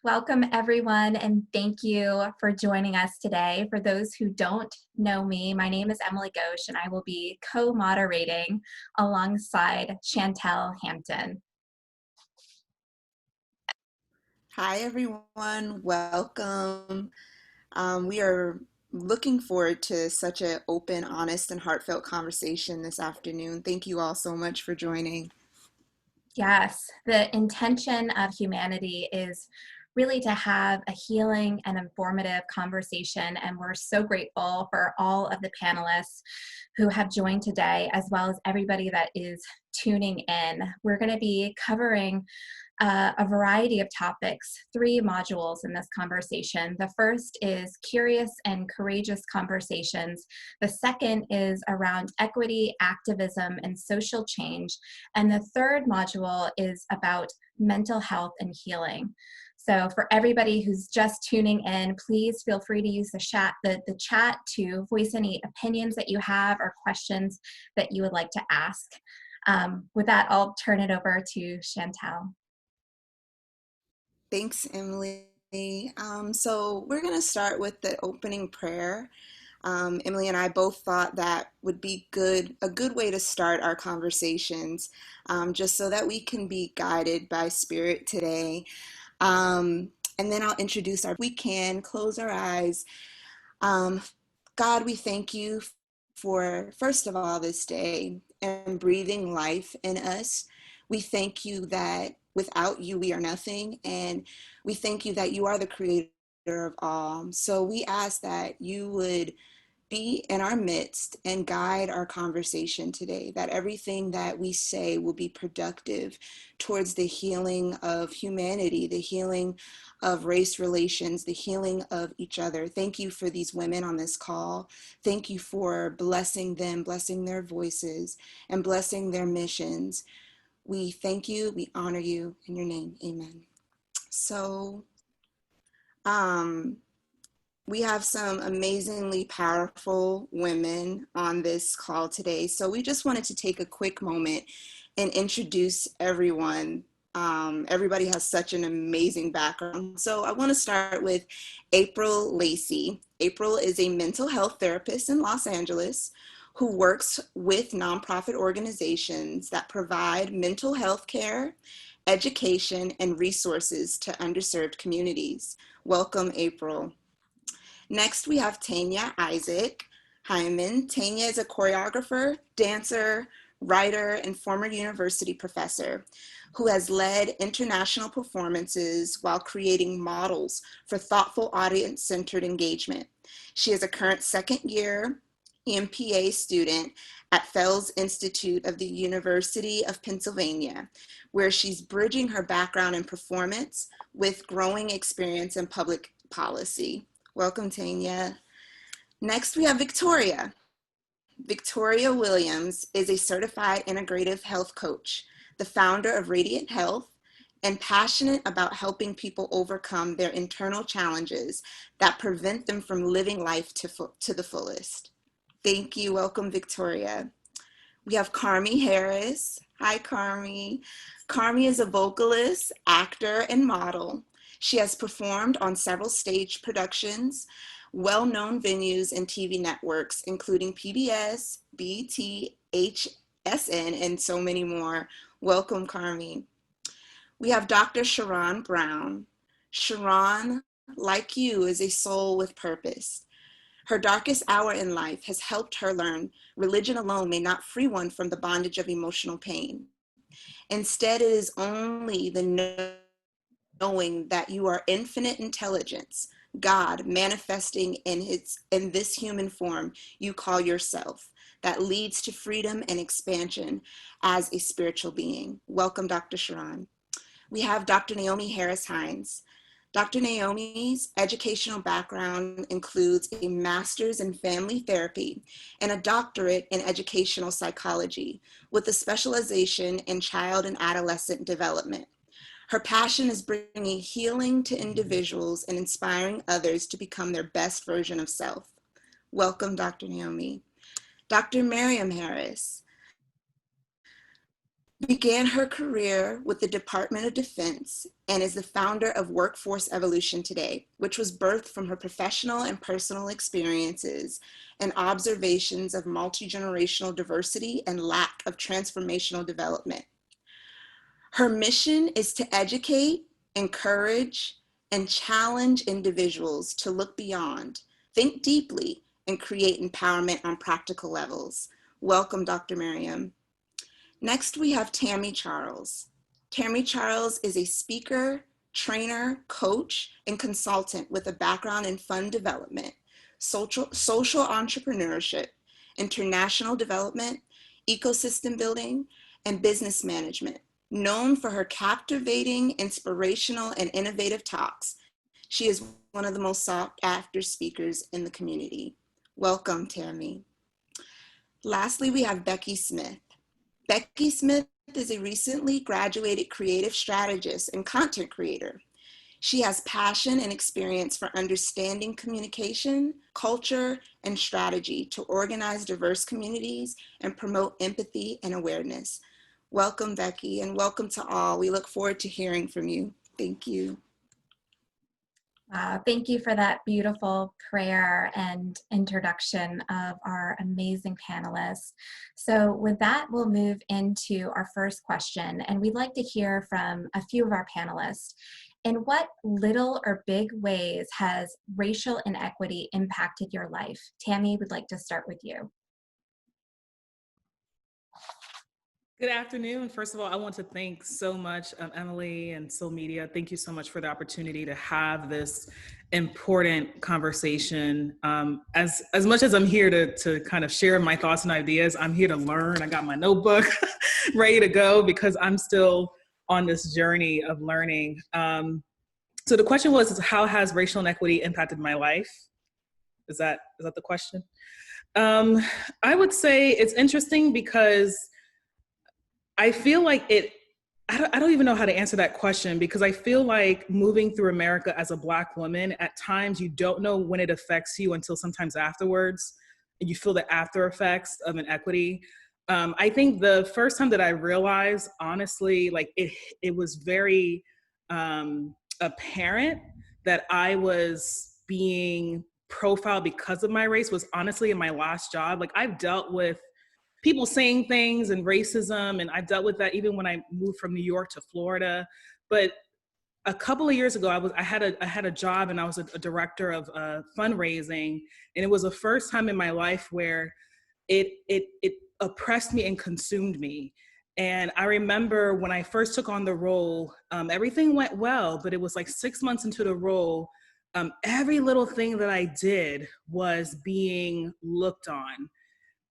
Welcome, everyone, and thank you for joining us today. For those who don't know me, my name is Emily Ghosh, and I will be co-moderating alongside Chantel Hampton. Hi, everyone. Welcome. We are looking forward to such an open, honest, and heartfelt conversation this afternoon. Thank you all so much for joining. Yes, the intention of humanity is really to have a healing and informative conversation, and we're so grateful for all of the panelists who have joined today, as well as everybody that is tuning in. We're going to be covering a variety of topics, 3 modules in this conversation. The first is curious and courageous conversations. The second is around equity, activism, and social change. And the third module is about mental health and healing. So for everybody who's just tuning in, please feel free to use the chat to voice any opinions that you have or questions that you would like to ask. With that, I'll turn it over to Chantel. Thanks, Emily. So we're going to start with the opening prayer. Emily and I both thought that would be a good way to start our conversations, just so that we can be guided by Spirit today. And then I'll introduce we can close our eyes. God, we thank you for, first of all, this day and breathing life in us. We thank you that without you, we are nothing. And we thank you that you are the creator of all. So we ask that you would be in our midst and guide our conversation today, that everything that we say will be productive towards the healing of humanity, the healing of race relations, the healing of each other. Thank you for these women on this call. Thank you for blessing them, blessing their voices, and blessing their missions. We thank you, we honor you in your name, amen. So, we have some amazingly powerful women on this call today. So we just wanted to take a quick moment and introduce everyone. Everybody has such an amazing background. So I want to start with April Lacey. April is a mental health therapist in Los Angeles who works with nonprofit organizations that provide mental health care, education, and resources to underserved communities. Welcome, April. Next, we have Tania Hyman. Tania is a choreographer, dancer, writer, and former university professor who has led international performances while creating models for thoughtful audience-centered engagement. She is a current second-year MPA student at Fels Institute of the University of Pennsylvania, where she's bridging her background in performance with growing experience in public policy. Welcome, Tania. Next, we have Victoria. Victoria Williams is a certified integrative health coach, the founder of Radiant Health, and passionate about helping people overcome their internal challenges that prevent them from living life to the fullest. Thank you. Welcome, Victoria. We have Carmi Harris. Hi, Carmi. Carmi is a vocalist, actor, and model. She has performed on several stage productions, well-known venues, and TV networks, including PBS, BET, HSN, and so many more. Welcome, Carmi. We have Dr. Sheron Brown. Sheron, like you, is a soul with purpose. Her darkest hour in life has helped her learn religion alone may not free one from the bondage of emotional pain. Instead, it is only the knowing that you are infinite intelligence, God manifesting in this human form you call yourself, that leads to freedom and expansion as a spiritual being. Welcome, Dr. Sheron. We have Dr. Naomi Harris Hines. Dr. Naomi's educational background includes a master's in family therapy and a doctorate in educational psychology with a specialization in child and adolescent development. Her passion is bringing healing to individuals and inspiring others to become their best version of self. Welcome, Dr. Naomi. Dr. Miriam Harris. Becky began her career with the Department of Defense and is the founder of Workforce Evolution Today, which was birthed from her professional and personal experiences and observations of multi-generational diversity and lack of transformational development. Her mission is to educate, encourage, and challenge individuals to look beyond, think deeply, and create empowerment on practical levels. Welcome, Dr. Miriam. Next, we have Tammy Charles. Tammy Charles is a speaker, trainer, coach, and consultant with a background in fund development, social entrepreneurship, international development, ecosystem building, and business management. Known for her captivating, inspirational, and innovative talks, she is one of the most sought after speakers in the community. Welcome, Tammy. Lastly, we have Becky Smith. Becky Smith is a recently graduated creative strategist and content creator. She has passion and experience for understanding communication, culture, and strategy to organize diverse communities and promote empathy and awareness. Welcome, Becky, and welcome to all. We look forward to hearing from you. Thank you. Thank you for that beautiful prayer and introduction of our amazing panelists. So with that, we'll move into our first question, and we'd like to hear from a few of our panelists. In what little or big ways has racial inequity impacted your life? Tammy, we'd like to start with you. Good afternoon. First of all, I want to thank so much Emily and Soul Media. Thank you so much for the opportunity to have this important conversation. As much as I'm here to kind of share my thoughts and ideas, I'm here to learn. I got my notebook ready to go because I'm still on this journey of learning. So the question was, how has racial inequity impacted my life? Is that the question? I would say it's interesting because I feel like I don't even know how to answer that question, because I feel like moving through America as a Black woman, at times you don't know when it affects you until sometimes afterwards, and you feel the after effects of inequity. I think the first time that I realized, honestly, like it was very apparent that I was being profiled because of my race was honestly in my last job. Like, I've dealt with people saying things and racism, and I've dealt with that even when I moved from New York to Florida. But a couple of years ago, I had a job, and I was a director of fundraising, and it was the first time in my life where it oppressed me and consumed me. And I remember when I first took on the role, everything went well, but it was like 6 months into the role, every little thing that I did was being looked on.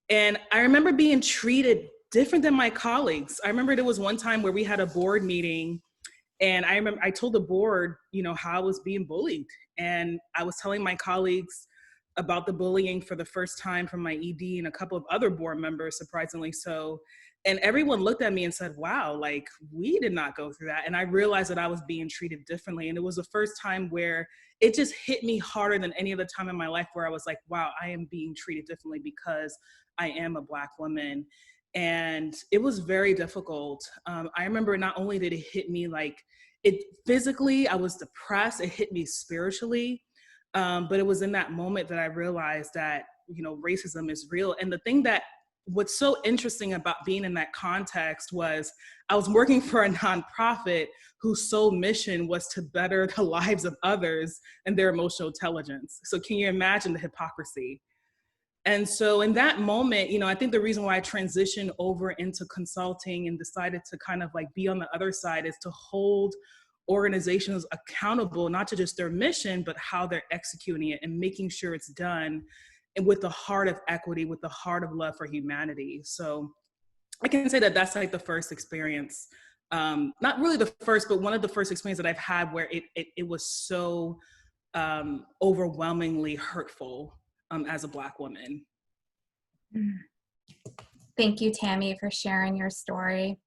And I remember being treated different than my colleagues. I remember there was one time where we had a board meeting, and I remember I told the board, how I was being bullied. And I was telling my colleagues about the bullying for the first time from my ED and a couple of other board members, surprisingly so. And everyone looked at me and said, wow, like, we did not go through that. And I realized that I was being treated differently. And it was the first time where it just hit me harder than any other time in my life, where I was like, wow, I am being treated differently because I am a Black woman. And it was very difficult. I remember not only did it hit me like it physically, I was depressed, it hit me spiritually. But it was in that moment that I realized that, racism is real. And the thing what's so interesting about being in that context was I was working for a nonprofit whose sole mission was to better the lives of others and their emotional intelligence. So can you imagine the hypocrisy? And so in that moment, I think the reason why I transitioned over into consulting and decided to kind of like be on the other side is to hold organizations accountable, not to just their mission, but how they're executing it and making sure it's done and with the heart of equity, with the heart of love for humanity. So I can say that that's like the first experience, not really the first, but one of the first experiences that I've had where it was so overwhelmingly hurtful as a Black woman. Thank you, Tammy, for sharing your story.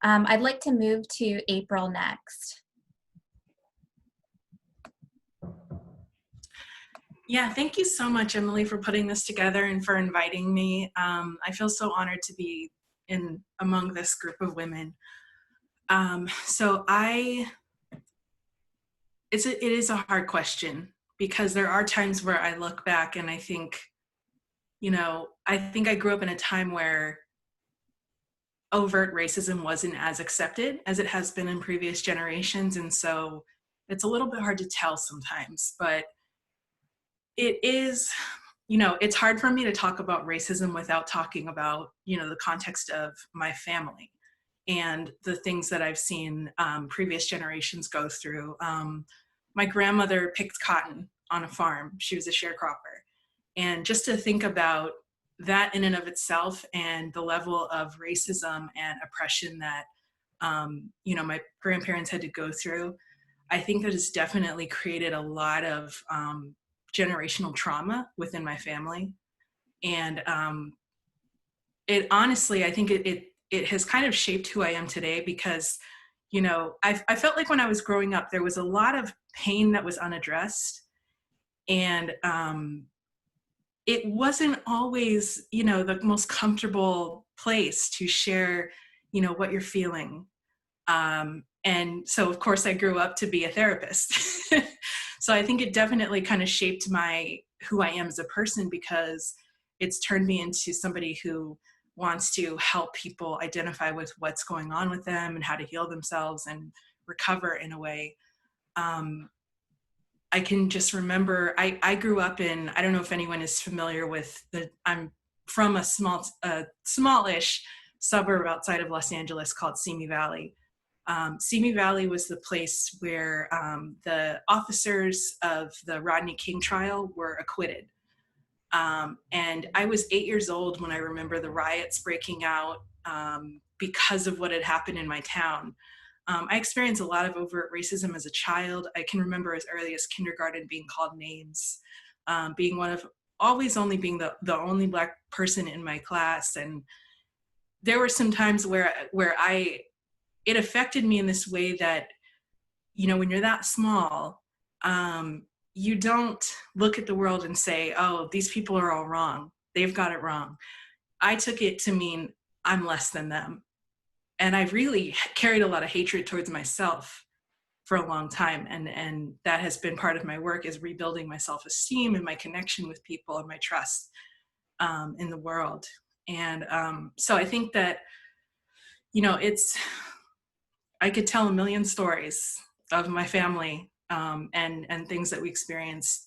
I'd like to move to April next. Yeah, thank you so much, Emily, for putting this together and for inviting me. I feel so honored to be among this group of women. So it is a hard question, because there are times where I look back and I think, I think I grew up in a time where overt racism wasn't as accepted as it has been in previous generations. And so it's a little bit hard to tell sometimes, but it is, it's hard for me to talk about racism without talking about, the context of my family and the things that I've seen previous generations go through. My grandmother picked cotton on a farm. She was a sharecropper. And just to think about that in and of itself, and the level of racism and oppression that, my grandparents had to go through, I think that has definitely created a lot of generational trauma within my family. And it honestly, I think it has kind of shaped who I am today, because, I felt like when I was growing up, there was a lot of pain that was unaddressed. And it wasn't always, the most comfortable place to share, what you're feeling. And so, of course, I grew up to be a therapist. So I think it definitely kind of shaped who I am as a person, because it's turned me into somebody who wants to help people identify with what's going on with them and how to heal themselves and recover in a way. I can just remember, I grew up in, I don't know if anyone is familiar with I'm from a smallish suburb outside of Los Angeles called Simi Valley. Simi Valley was the place where the officers of the Rodney King trial were acquitted. And I was 8 years old when I remember the riots breaking out because of what had happened in my town. I experienced a lot of overt racism as a child. I can remember as early as kindergarten being called names, being always only being the only Black person in my class. And there were some times where it affected me in this way that, when you're that small, you don't look at the world and say, oh, these people are all wrong. They've got it wrong. I took it to mean I'm less than them. And I've really carried a lot of hatred towards myself for a long time. And that has been part of my work, is rebuilding my self-esteem and my connection with people and my trust in the world. And so I think that, I could tell a million stories of my family and things that we experienced,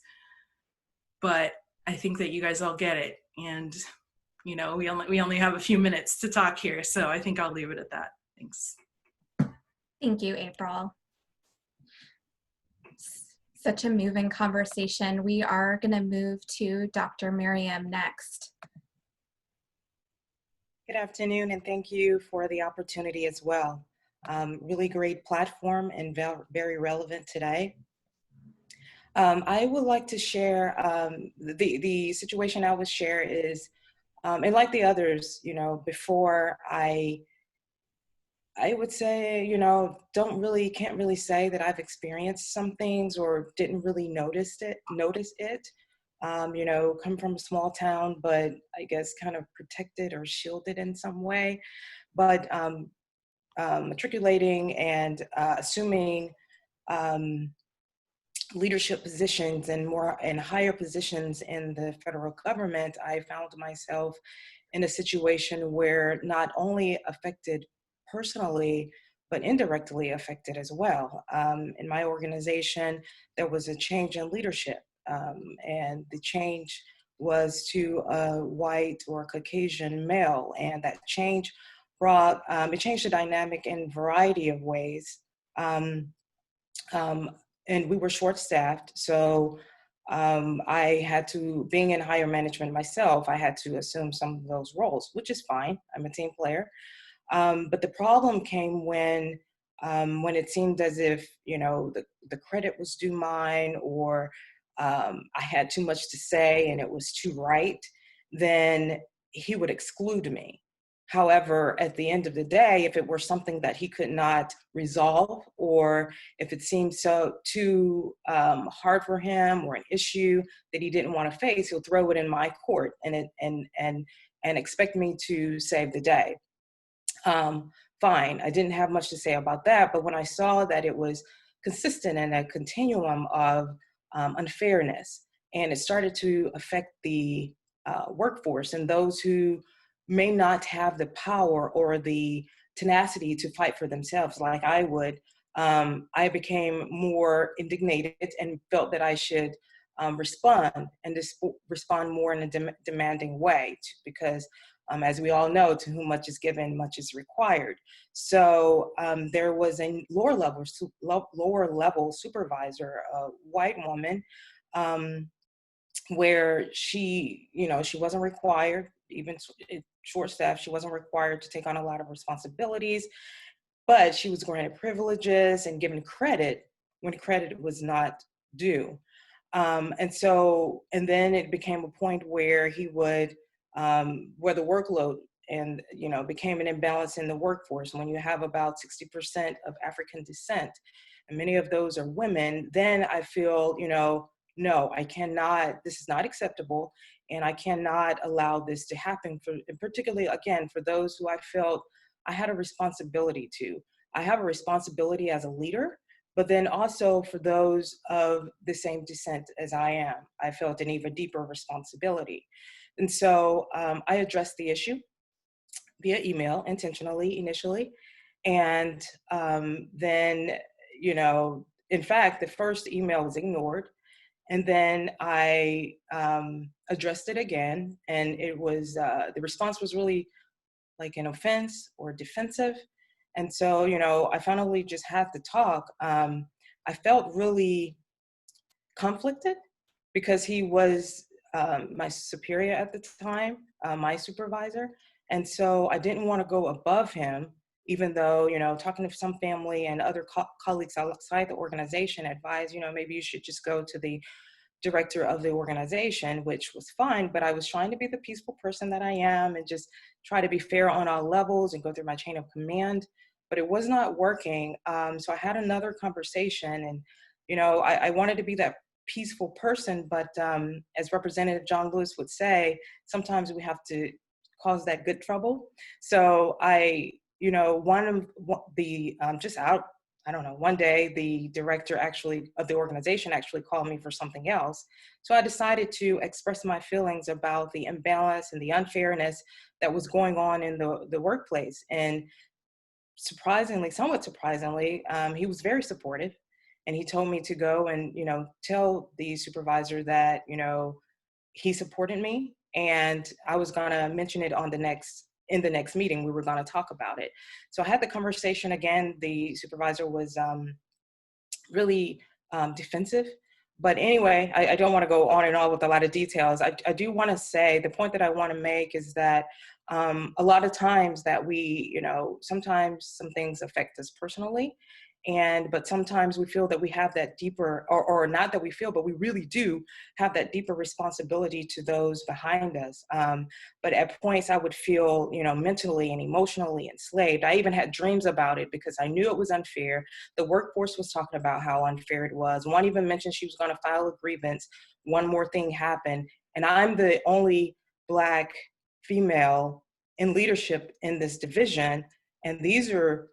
but I think that you guys all get it. And, we only have a few minutes to talk here, so I think I'll leave it at that. Thanks. Thank you, April. Such a moving conversation. We are going to move to Dr. Miriam next. Good afternoon, and thank you for the opportunity as well. Really great platform and very relevant today. I would like to share, the situation I would share is, and like the others, before I would say, can't really say that I've experienced some things or didn't really notice it. Come from a small town, but I guess kind of protected or shielded in some way. But matriculating and assuming leadership positions and higher positions in the federal government, I found myself in a situation where not only affected personally, but indirectly affected as well. In my organization, there was a change in leadership, and the change was to a white or Caucasian male, and that change it changed the dynamic in a variety of ways. And we were short-staffed, so I had to, being in higher management myself, I had to assume some of those roles, which is fine. I'm a team player. But the problem came when it seemed as if, the credit was due mine, or I had too much to say and it was too right, then he would exclude me. However, at the end of the day, if it were something that he could not resolve, or if it seemed too hard for him, or an issue that he didn't want to face, he'll throw it in my court and expect me to save the day. Fine. I didn't have much to say about that, but when I saw that it was consistent in a continuum of unfairness, and it started to affect the workforce and those who may not have the power or the tenacity to fight for themselves like I would, I became more indignated and felt that I should respond and respond more in a demanding way because as we all know, to whom much is given, much is required. So there was a lower level supervisor, a white woman, where she, she wasn't required, even short staffed, she wasn't required to take on a lot of responsibilities, but she was granted privileges and given credit when credit was not due. And then it became a point where he would, where the workload and, became an imbalance in the workforce. When you have about 60% of African descent, and many of those are women, then I feel, no, I cannot, this is not acceptable. And I cannot allow this to happen particularly, again, for those who I felt I had a responsibility to. I have a responsibility as a leader, but then also for those of the same descent as I am, I felt an even deeper responsibility. And so I addressed the issue via email intentionally initially. And then, in fact, the first email was ignored. And then I addressed it again, and it was, the response was really like an offense or defensive. And so, I finally just had to talk. I felt really conflicted because he was my superior at the time, my supervisor. And so I didn't want to go above him, even though, talking to some family and other colleagues outside the organization advised, maybe you should just go to the director of the organization, which was fine, but I was trying to be the peaceful person that I am and just try to be fair on all levels and go through my chain of command, but it was not working. So I had another conversation and, I wanted to be that peaceful person, but as Representative John Lewis would say, sometimes we have to cause that good trouble. So I, one of the, one day the director of the organization actually called me for something else. So I decided to express my feelings about the imbalance and the unfairness that was going on in the workplace. And somewhat surprisingly, he was very supportive. And he told me to go and, tell the supervisor that, he supported me and I was gonna mention it in the next meeting, we were gonna talk about it. So I had the conversation again. The supervisor was really defensive. But anyway, I don't wanna go on and on with a lot of details. I do wanna say, the point that I wanna make is that a lot of times that we, sometimes some things affect us personally. But sometimes we feel that we have that deeper, or not that we feel, but we really do have that deeper responsibility to those behind us. But at points I would feel, mentally and emotionally enslaved. I even had dreams about it because I knew it was unfair. The workforce was talking about how unfair it was. One even mentioned she was going to file a grievance. One more thing happened. And I'm the only Black female in leadership in this division. And these are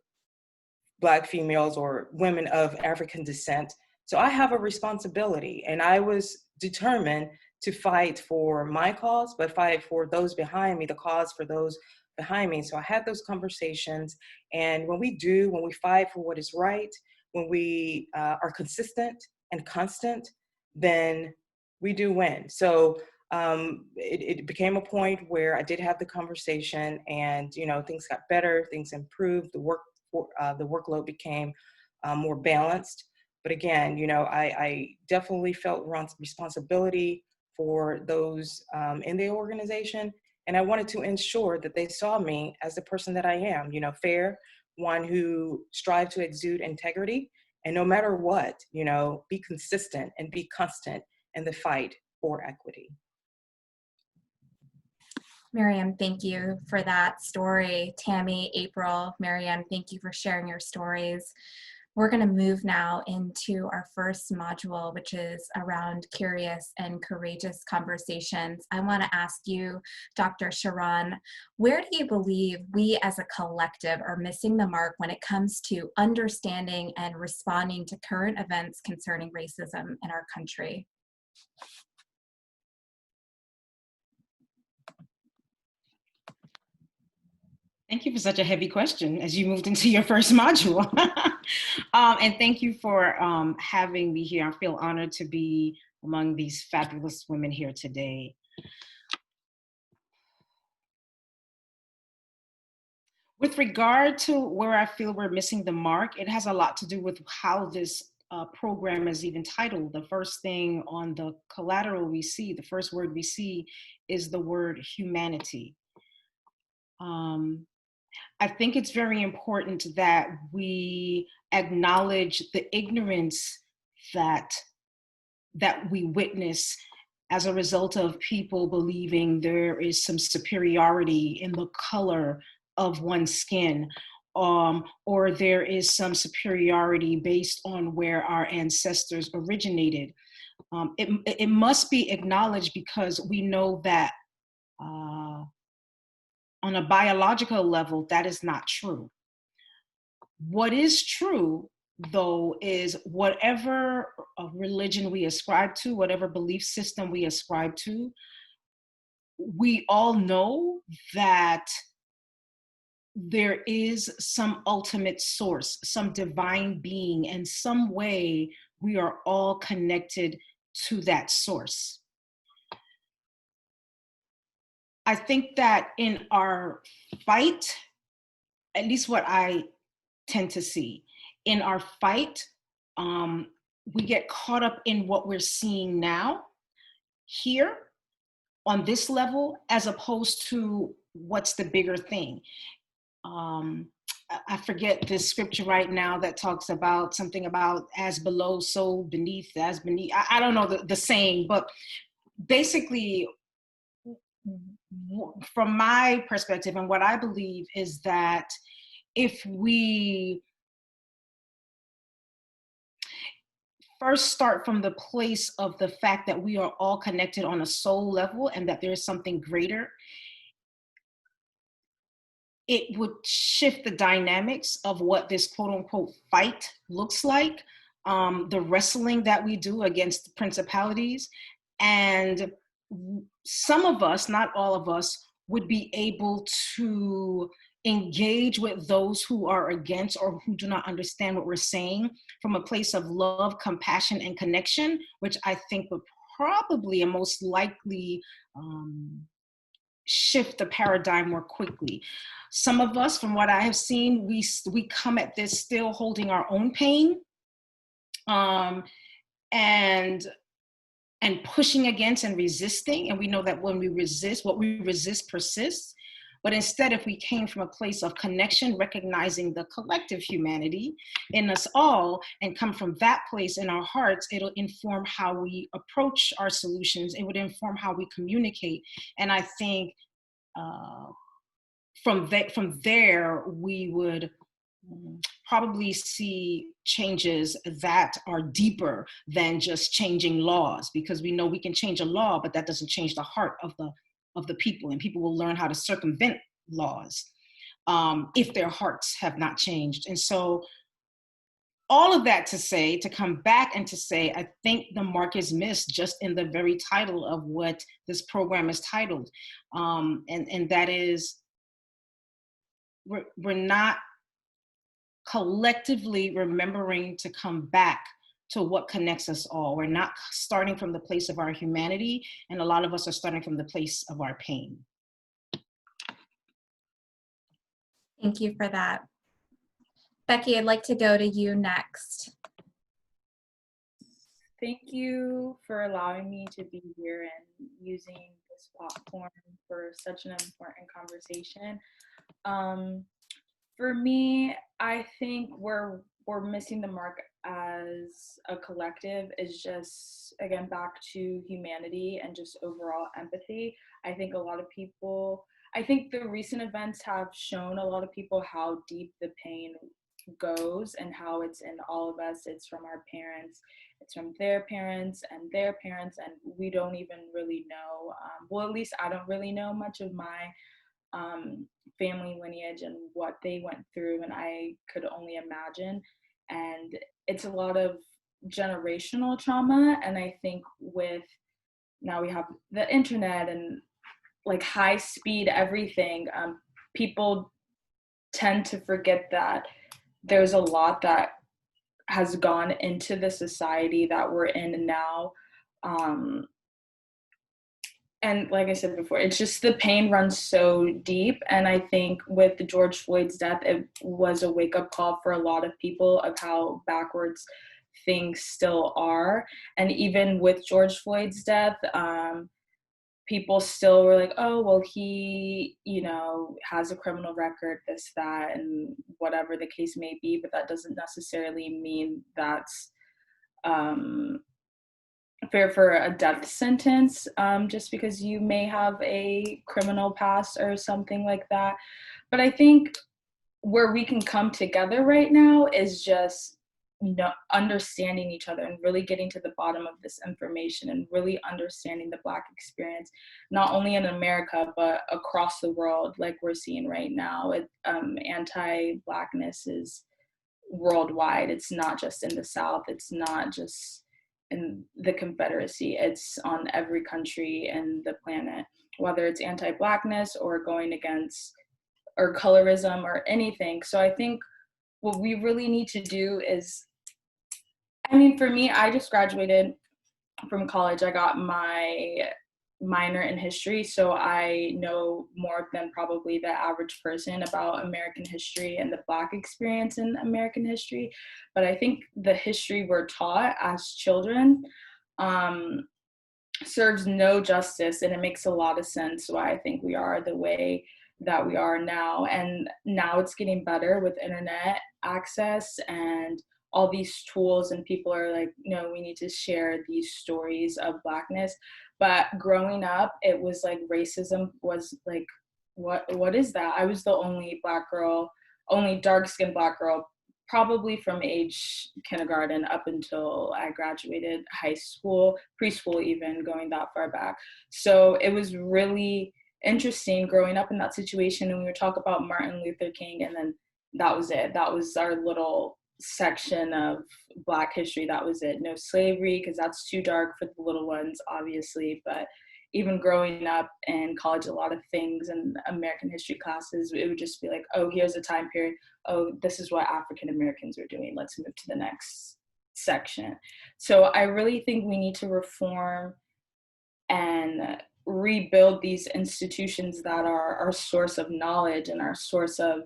Black females or women of African descent. So I have a responsibility, and I was determined to fight for my cause, but fight for those behind me, the cause for those behind me. So I had those conversations, and when we fight for what is right, when we are consistent and constant, then we do win. So it became a point where I did have the conversation, and things got better, things improved, the workload became more balanced. But again, I definitely felt responsibility for those in the organization. And I wanted to ensure that they saw me as the person that I am, fair, one who strived to exude integrity. And no matter what, be consistent and be constant in the fight for equity. Miriam, thank you for that story. Tammy, April, Miriam, thank you for sharing your stories. We're going to move now into our first module, which is around curious and courageous conversations. I want to ask you, Dr. Sheron, where do you believe we as a collective are missing the mark when it comes to understanding and responding to current events concerning racism in our country? Thank you for such a heavy question as you moved into your first module. And thank you for having me here. I feel honored to be among these fabulous women here today. With regard to where I feel we're missing the mark, it has a lot to do with how this program is even titled. The first thing on the collateral we see, the first word we see is the word humanity. I think it's very important that we acknowledge the ignorance that we witness as a result of people believing there is some superiority in the color of one's skin, or there is some superiority based on where our ancestors originated. It must be acknowledged because we know that on a biological level, that is not true. What is true, though, is whatever religion we ascribe to, whatever belief system we ascribe to, we all know that there is some ultimate source, some divine being, and some way we are all connected to that source. I think that in our fight, at least what I tend to see, in our fight, we get caught up in what we're seeing now, here, on this level, as opposed to what's the bigger thing. I forget this scripture right now that talks about something about as below, so beneath, as beneath. I don't know the saying, but basically, from my perspective and what I believe is that if we first start from the place of the fact that we are all connected on a soul level and that there is something greater, it would shift the dynamics of what this quote unquote fight looks like, the wrestling that we do against principalities. And some of us, not all of us, would be able to engage with those who are against or who do not understand what we're saying from a place of love, compassion, and connection, which I think would probably and most likely shift the paradigm more quickly. Some of us, from what I have seen, we come at this still holding our own pain, and pushing against and resisting. And we know that when we resist, what we resist persists. But instead, if we came from a place of connection, recognizing the collective humanity in us all, and come from that place in our hearts, it'll inform how we approach our solutions. It would inform how we communicate. And I think from there, we would probably see changes that are deeper than just changing laws, because we know we can change a law, but that doesn't change the heart of the people, and people will learn how to circumvent laws if their hearts have not changed. And so all of that to say, to come back and to say, I think the mark is missed just in the very title of what this program is titled. And that is, we're not collectively remembering to come back to what connects us all. We're not starting from the place of our humanity, and a lot of us are starting from the place of our pain. Thank you for that. Becky, I'd like to go to you next. Thank you for allowing me to be here and using this platform for such an important conversation. For me, I think we're missing the mark as a collective is just, again, back to humanity and just overall empathy. I think the recent events have shown a lot of people how deep the pain goes and how it's in all of us. It's from our parents, it's from their parents and their parents, and we don't even really know, well, at least I don't really know much of my family lineage and what they went through, and I could only imagine. And it's a lot of generational trauma, and I think with now we have the internet and like high speed everything, people tend to forget that there's a lot that has gone into the society that we're in now. And like I said before, it's just the pain runs so deep. And I think with the George Floyd's death, it was a wake-up call for a lot of people of how backwards things still are. And even with George Floyd's death, people still were like, oh, well, he, you know, has a criminal record, this, that, and whatever the case may be. But that doesn't necessarily mean that's fair for a death sentence, just because you may have a criminal past or something like that. But I think where we can come together right now is just, you know, understanding each other and really getting to the bottom of this information and really understanding the Black experience, not only in America, but across the world, like we're seeing right now. Anti-Blackness is worldwide. It's not just in the South. It's not just in the Confederacy. It's on every country in the planet, whether it's anti-Blackness or going against or colorism or anything. So I think what we really need to do is, I mean, for me, I just graduated from college. I got my minor in history, so I know more than probably the average person about American history and the Black experience in American history. But I think the history we're taught as children serves no justice, and it makes a lot of sense why I think we are the way that we are now. And now it's getting better with internet access and all these tools, and people are like, no, we need to share these stories of Blackness. But growing up, it was like racism was like, what is that? I was the only Black girl, only dark-skinned Black girl, probably from age kindergarten up until I graduated high school, preschool even, going that far back. So it was really interesting growing up in that situation. And we would talk about Martin Luther King, and then that was it. That was our little section of Black history. That was it. No slavery, because that's too dark for the little ones, obviously. But even growing up in college, a lot of things in American history classes, it would just be like, oh, here's a time period. Oh, this is what African Americans are doing. Let's move to the next section. So I really think we need to reform and rebuild these institutions that are our source of knowledge and our source of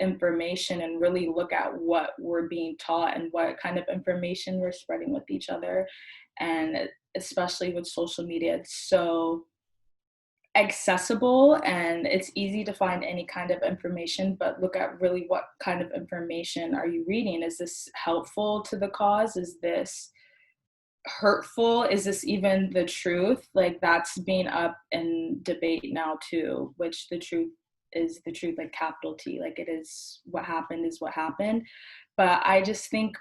information, and really look at what we're being taught and what kind of information we're spreading with each other. And especially with social media, it's so accessible and it's easy to find any kind of information, but look at really what kind of information are you reading? Is this helpful to the cause? Is this hurtful? Is this even the truth? Like, that's being up in debate now too, which the truth is the truth, like capital T, like it is what happened is what happened. But I just think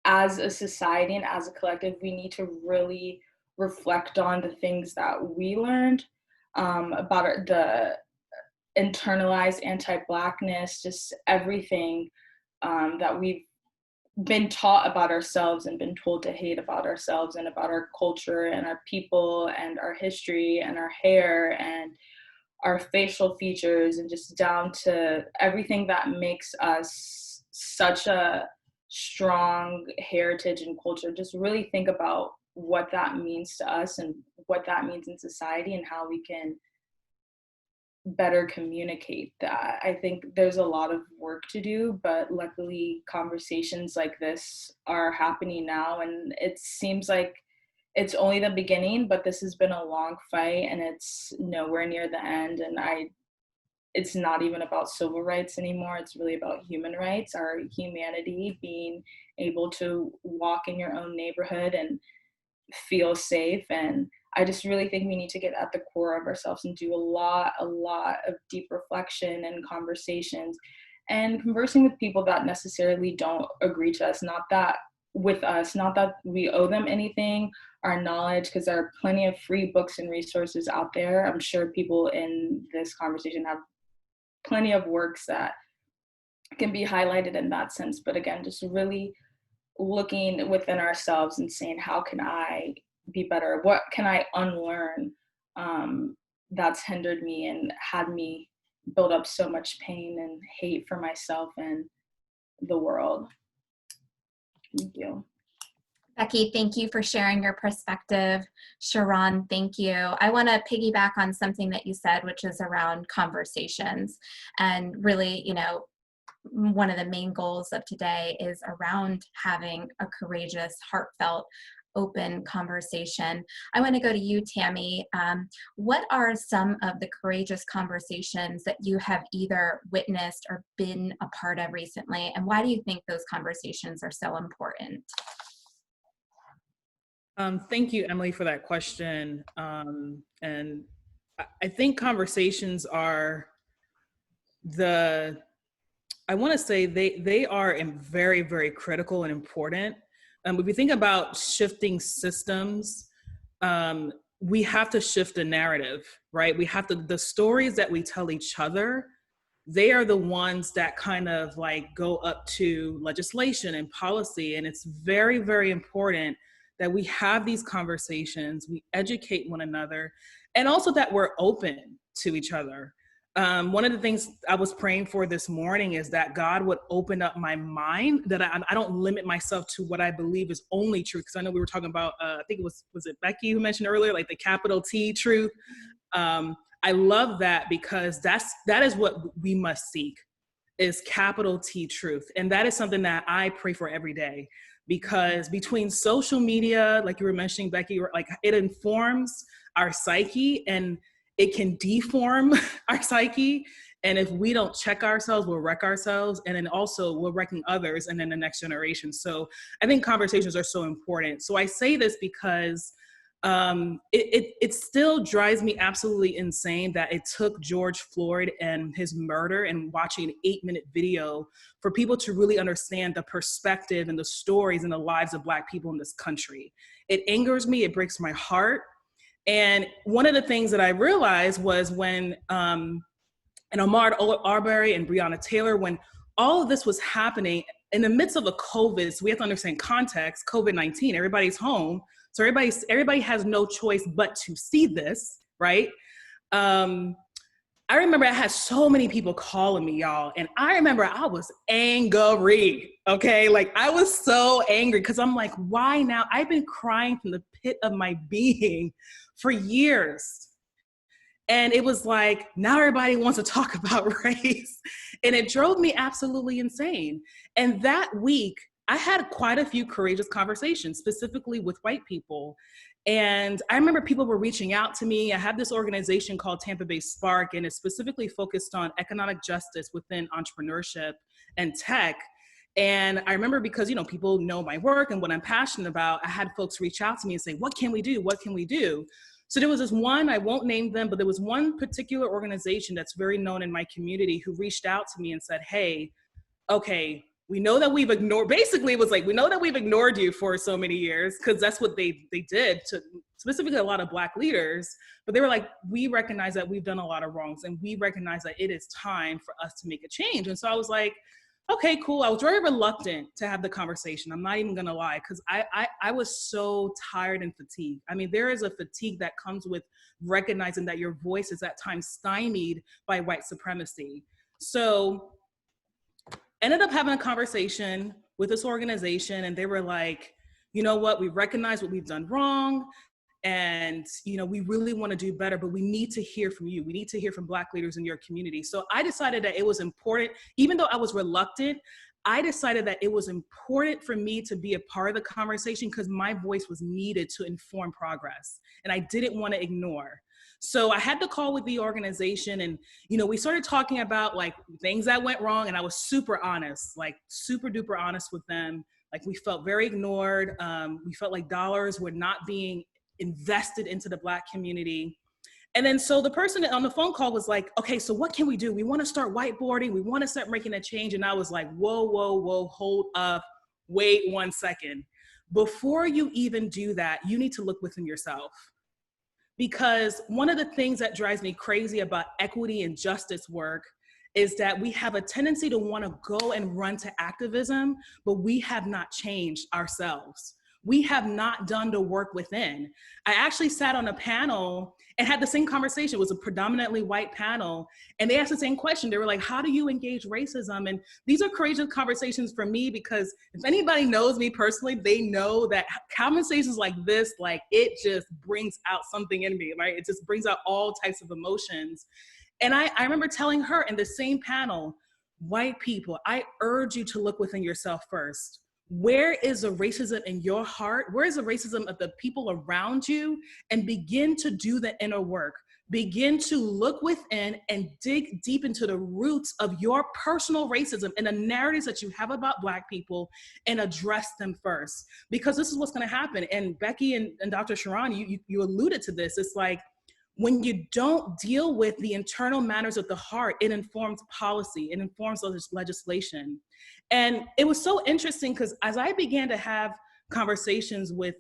as a society and as a collective, we need to really reflect on the things that we learned about the internalized anti-Blackness, just everything that we've been taught about ourselves and been told to hate about ourselves and about our culture and our people and our history and our hair and our facial features, and just down to everything that makes us such a strong heritage and culture. Just really think about what that means to us and what that means in society and how we can better communicate that. I think there's a lot of work to do, but luckily conversations like this are happening now, and it seems like it's only the beginning, but this has been a long fight and it's nowhere near the end. And it's not even about civil rights anymore. It's really about human rights, our humanity, being able to walk in your own neighborhood and feel safe. And I just really think we need to get at the core of ourselves and do a lot of deep reflection and conversations and conversing with people that necessarily don't agree to us, not that we owe them anything, our knowledge, because there are plenty of free books and resources out there. I'm sure people in this conversation have plenty of works that can be highlighted in that sense. But again, just really looking within ourselves and saying, how can I be better? What can I unlearn that's hindered me and had me build up so much pain and hate for myself and the world? Thank you. Becky, thank you for sharing your perspective. Sheron, thank you. I want to piggyback on something that you said, which is around conversations. And really, you know, one of the main goals of today is around having a courageous, heartfelt, open conversation. I want to go to you, Tammy. What are some of the courageous conversations that you have either witnessed or been a part of recently? And why do you think those conversations are so important? Thank you, Emily, for that question. And I think conversations are I want to say they are very, very critical and important. If we think about shifting systems, we have to shift the narrative, right? We have to, the stories that we tell each other, they are the ones that kind of like go up to legislation and policy. And it's very, very important that we have these conversations, we educate one another, and also that we're open to each other. One of the things I was praying for this morning is that God would open up my mind, that I don't limit myself to what I believe is only true. Because I know we were talking about, I think it was it Becky who mentioned earlier, like the capital T truth. I love that, because that is what we must seek, is capital T truth. And that is something that I pray for every day, because between social media, like you were mentioning, Becky, like it informs our psyche and it can deform our psyche. And if we don't check ourselves, we'll wreck ourselves. And then also we're wrecking others and then the next generation. So I think conversations are so important. So I say this because it still drives me absolutely insane that it took George Floyd and his murder and watching an 8-minute video for people to really understand the perspective and the stories and the lives of Black people in this country. It angers me, it breaks my heart. And one of the things that I realized was when, and Ahmaud Arbery and Breonna Taylor, when all of this was happening in the midst of the COVID, so we have to understand context, COVID-19, everybody's home. So everybody has no choice but to see this, right? I remember I had so many people calling me, y'all. And I remember I was angry, okay? Like I was so angry because I'm like, why now? I've been crying from the pit of my being for years. And it was like, now everybody wants to talk about race. And it drove me absolutely insane. And that week, I had quite a few courageous conversations, specifically with white people. And I remember people were reaching out to me. I have this organization called Tampa Bay Spark, and it's specifically focused on economic justice within entrepreneurship and tech. And I remember, because, you know, people know my work and what I'm passionate about, I had folks reach out to me and say, what can we do? What can we do? So there was this one, I won't name them, but there was one particular organization that's very known in my community who reached out to me and said, hey, okay, we know that we've ignored, basically it was like, we know that we've ignored you for so many years, because that's what they did to specifically a lot of Black leaders. But they were like, we recognize that we've done a lot of wrongs, and we recognize that it is time for us to make a change. And so I was like, okay, cool. I was very reluctant to have the conversation. I'm not even gonna lie, because I was so tired and fatigued. I mean, there is a fatigue that comes with recognizing that your voice is at times stymied by white supremacy. So ended up having a conversation with this organization, and they were like, you know what, we recognize what we've done wrong, and you know, we really want to do better, but we need to hear from you. We need to hear from Black leaders in your community. So I decided that it was important, even though I was reluctant, I decided that it was important for me to be a part of the conversation, because my voice was needed to inform progress, and I didn't want to ignore. So I had to call with the organization, and, you know, we started talking about like things that went wrong, and I was super honest, like super duper honest with them. Like we felt very ignored. We felt like dollars were not being invested into the Black community. And then so the person on the phone call was like, okay, so what can we do? We want to start whiteboarding. We want to start making a change. And I was like, whoa, hold up. Wait 1 second. Before you even do that, you need to look within yourself. Because one of the things that drives me crazy about equity and justice work is that we have a tendency to want to go and run to activism, but we have not changed ourselves. We have not done the work within. I actually sat on a panel and had the same conversation. It was a predominantly white panel, and they asked the same question. They were like, how do you engage racism? And these are courageous conversations for me, because if anybody knows me personally, they know that conversations like this, like, it just brings out something in me, right? It just brings out all types of emotions. And I remember telling her in the same panel, white people, I urge you to look within yourself first. Where is the racism in your heart? Where is the racism of the people around you? And begin to do the inner work. Begin to look within and dig deep into the roots of your personal racism and the narratives that you have about Black people, and address them first. Because this is what's gonna happen. And Becky and Dr. Sheron, you alluded to this. It's like, when you don't deal with the internal matters of the heart, it informs policy, it informs legislation. And it was so interesting, because as I began to have conversations with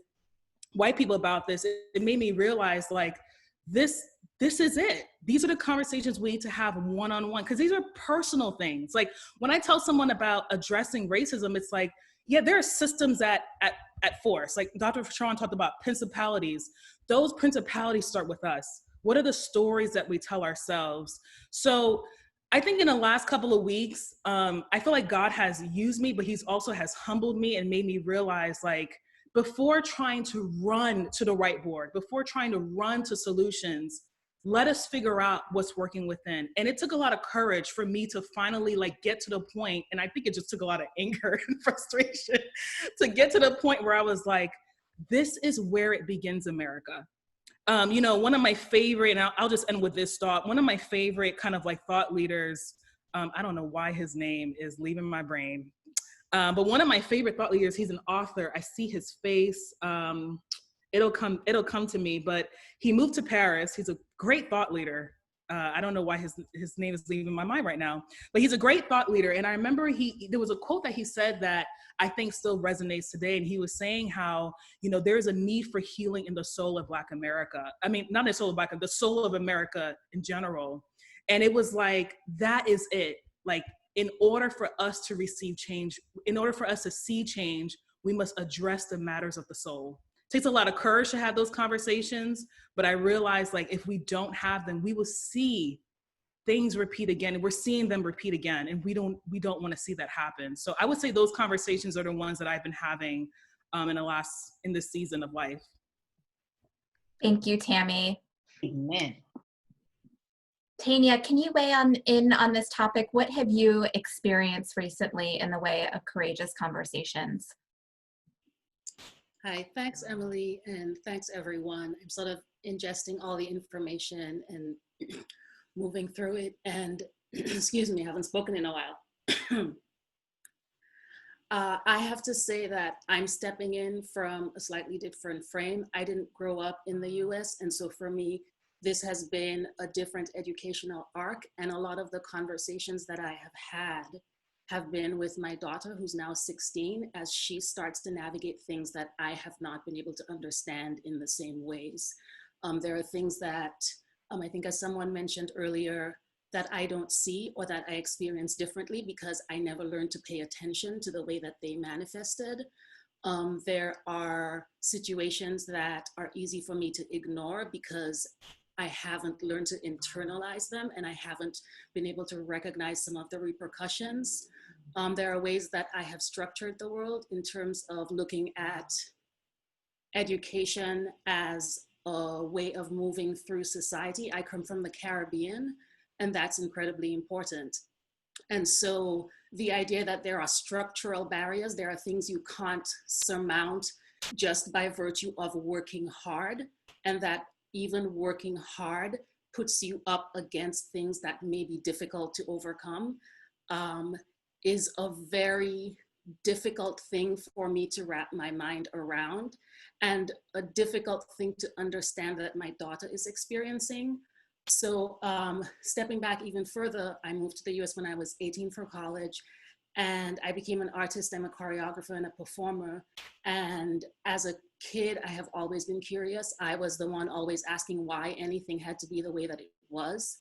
white people about this, it made me realize, like, this is it. These are the conversations we need to have one-on-one, because these are personal things. Like, when I tell someone about addressing racism, it's like, yeah, there are systems at force. Like Dr. Sheron talked about principalities. Those principalities start with us. What are the stories that we tell ourselves? So I think in the last couple of weeks, I feel like God has used me, but he's also has humbled me and made me realize, like, before trying to run to the whiteboard, before trying to run to solutions, let us figure out what's working within. And it took a lot of courage for me to finally, like, get to the point, and I think it just took a lot of anger and frustration to get to the point where I was like, this is where it begins, America. You know, one of my favorite, and I'll just end with this thought, one of my favorite kind of like thought leaders, I don't know why his name is leaving my brain, but one of my favorite thought leaders, he's an author. I see his face. It'll come to me, but he moved to Paris. He's a great thought leader. I don't know why his name is leaving my mind right now, but he's a great thought leader. And I remember there was a quote that he said that I think still resonates today. And he was saying how, you know, there's a need for healing in the soul of Black America. I mean, not the soul of Black, the soul of America in general. And it was like, that is it. Like, in order for us to receive change, in order for us to see change, we must address the matters of the soul. It takes a lot of courage to have those conversations, but I realized, like, if we don't have them, we will see things repeat again, and we're seeing them repeat again, and we don't want to see that happen. So I would say those conversations are the ones that I've been having in this season of life. Thank you, Tammy. Amen. Tania, can you weigh in on this topic? What have you experienced recently in the way of courageous conversations? Hi, thanks, Emily, and thanks, everyone. I'm sort of ingesting all the information and moving through it, and excuse me, I haven't spoken in a while. I have to say that I'm stepping in from a slightly different frame. I didn't grow up in the US, and so for me, this has been a different educational arc, and a lot of the conversations that I have had been with my daughter, who's now 16, as she starts to navigate things that I have not been able to understand in the same ways. There are things that I think, as someone mentioned earlier, that I don't see or that I experience differently because I never learned to pay attention to the way that they manifested. There are situations that are easy for me to ignore because I haven't learned to internalize them, and I haven't been able to recognize some of the repercussions. There are ways that I have structured the world in terms of looking at education as a way of moving through society. I come from the Caribbean, and that's incredibly important. And so the idea that there are structural barriers, there are things you can't surmount just by virtue of working hard, and that even working hard puts you up against things that may be difficult to overcome, is a very difficult thing for me to wrap my mind around, and a difficult thing to understand that my daughter is experiencing. So stepping back even further, I moved to the US when I was 18 for college, and I became an artist. I'm a choreographer and a performer. And as a kid, I have always been curious. I was the one always asking why anything had to be the way that it was.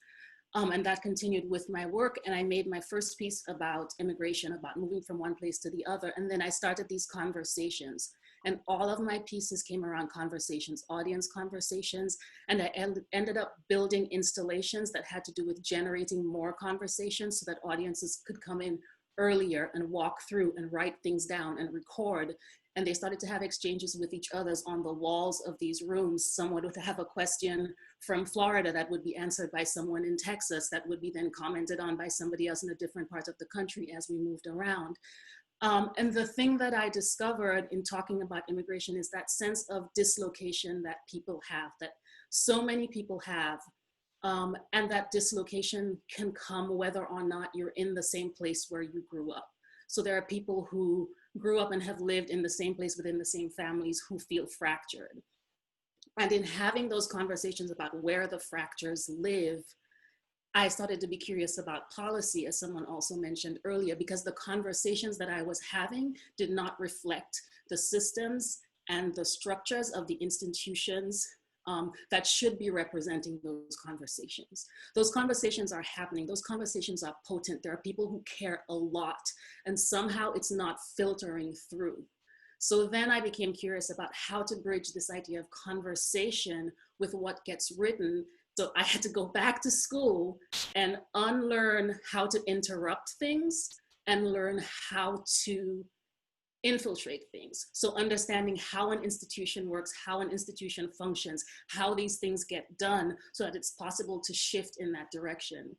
And that continued with my work. And I made my first piece about immigration, about moving from one place to the other. And then I started these conversations. And all of my pieces came around conversations, audience conversations. And I ended up building installations that had to do with generating more conversations so that audiences could come in earlier and walk through and write things down and record. And they started to have exchanges with each others on the walls of these rooms. Someone would have a question from Florida that would be answered by someone in Texas, that would be then commented on by somebody else in a different part of the country as we moved around. And the thing that I discovered in talking about immigration is that sense of dislocation that people have, that so many people have. And that dislocation can come whether or not you're in the same place where you grew up. So there are people who grew up and have lived in the same place within the same families who feel fractured. And in having those conversations about where the fractures live, I started to be curious about policy, as someone also mentioned earlier, because the conversations that I was having did not reflect the systems and the structures of the institutions that should be representing those conversations. Those conversations are happening. Those conversations are potent. There are people who care a lot, and somehow it's not filtering through. So then I became curious about how to bridge this idea of conversation with what gets written. So I had to go back to school and unlearn how to interrupt things and learn how to infiltrate things. So understanding how an institution works, how an institution functions, how these things get done so that it's possible to shift in that direction.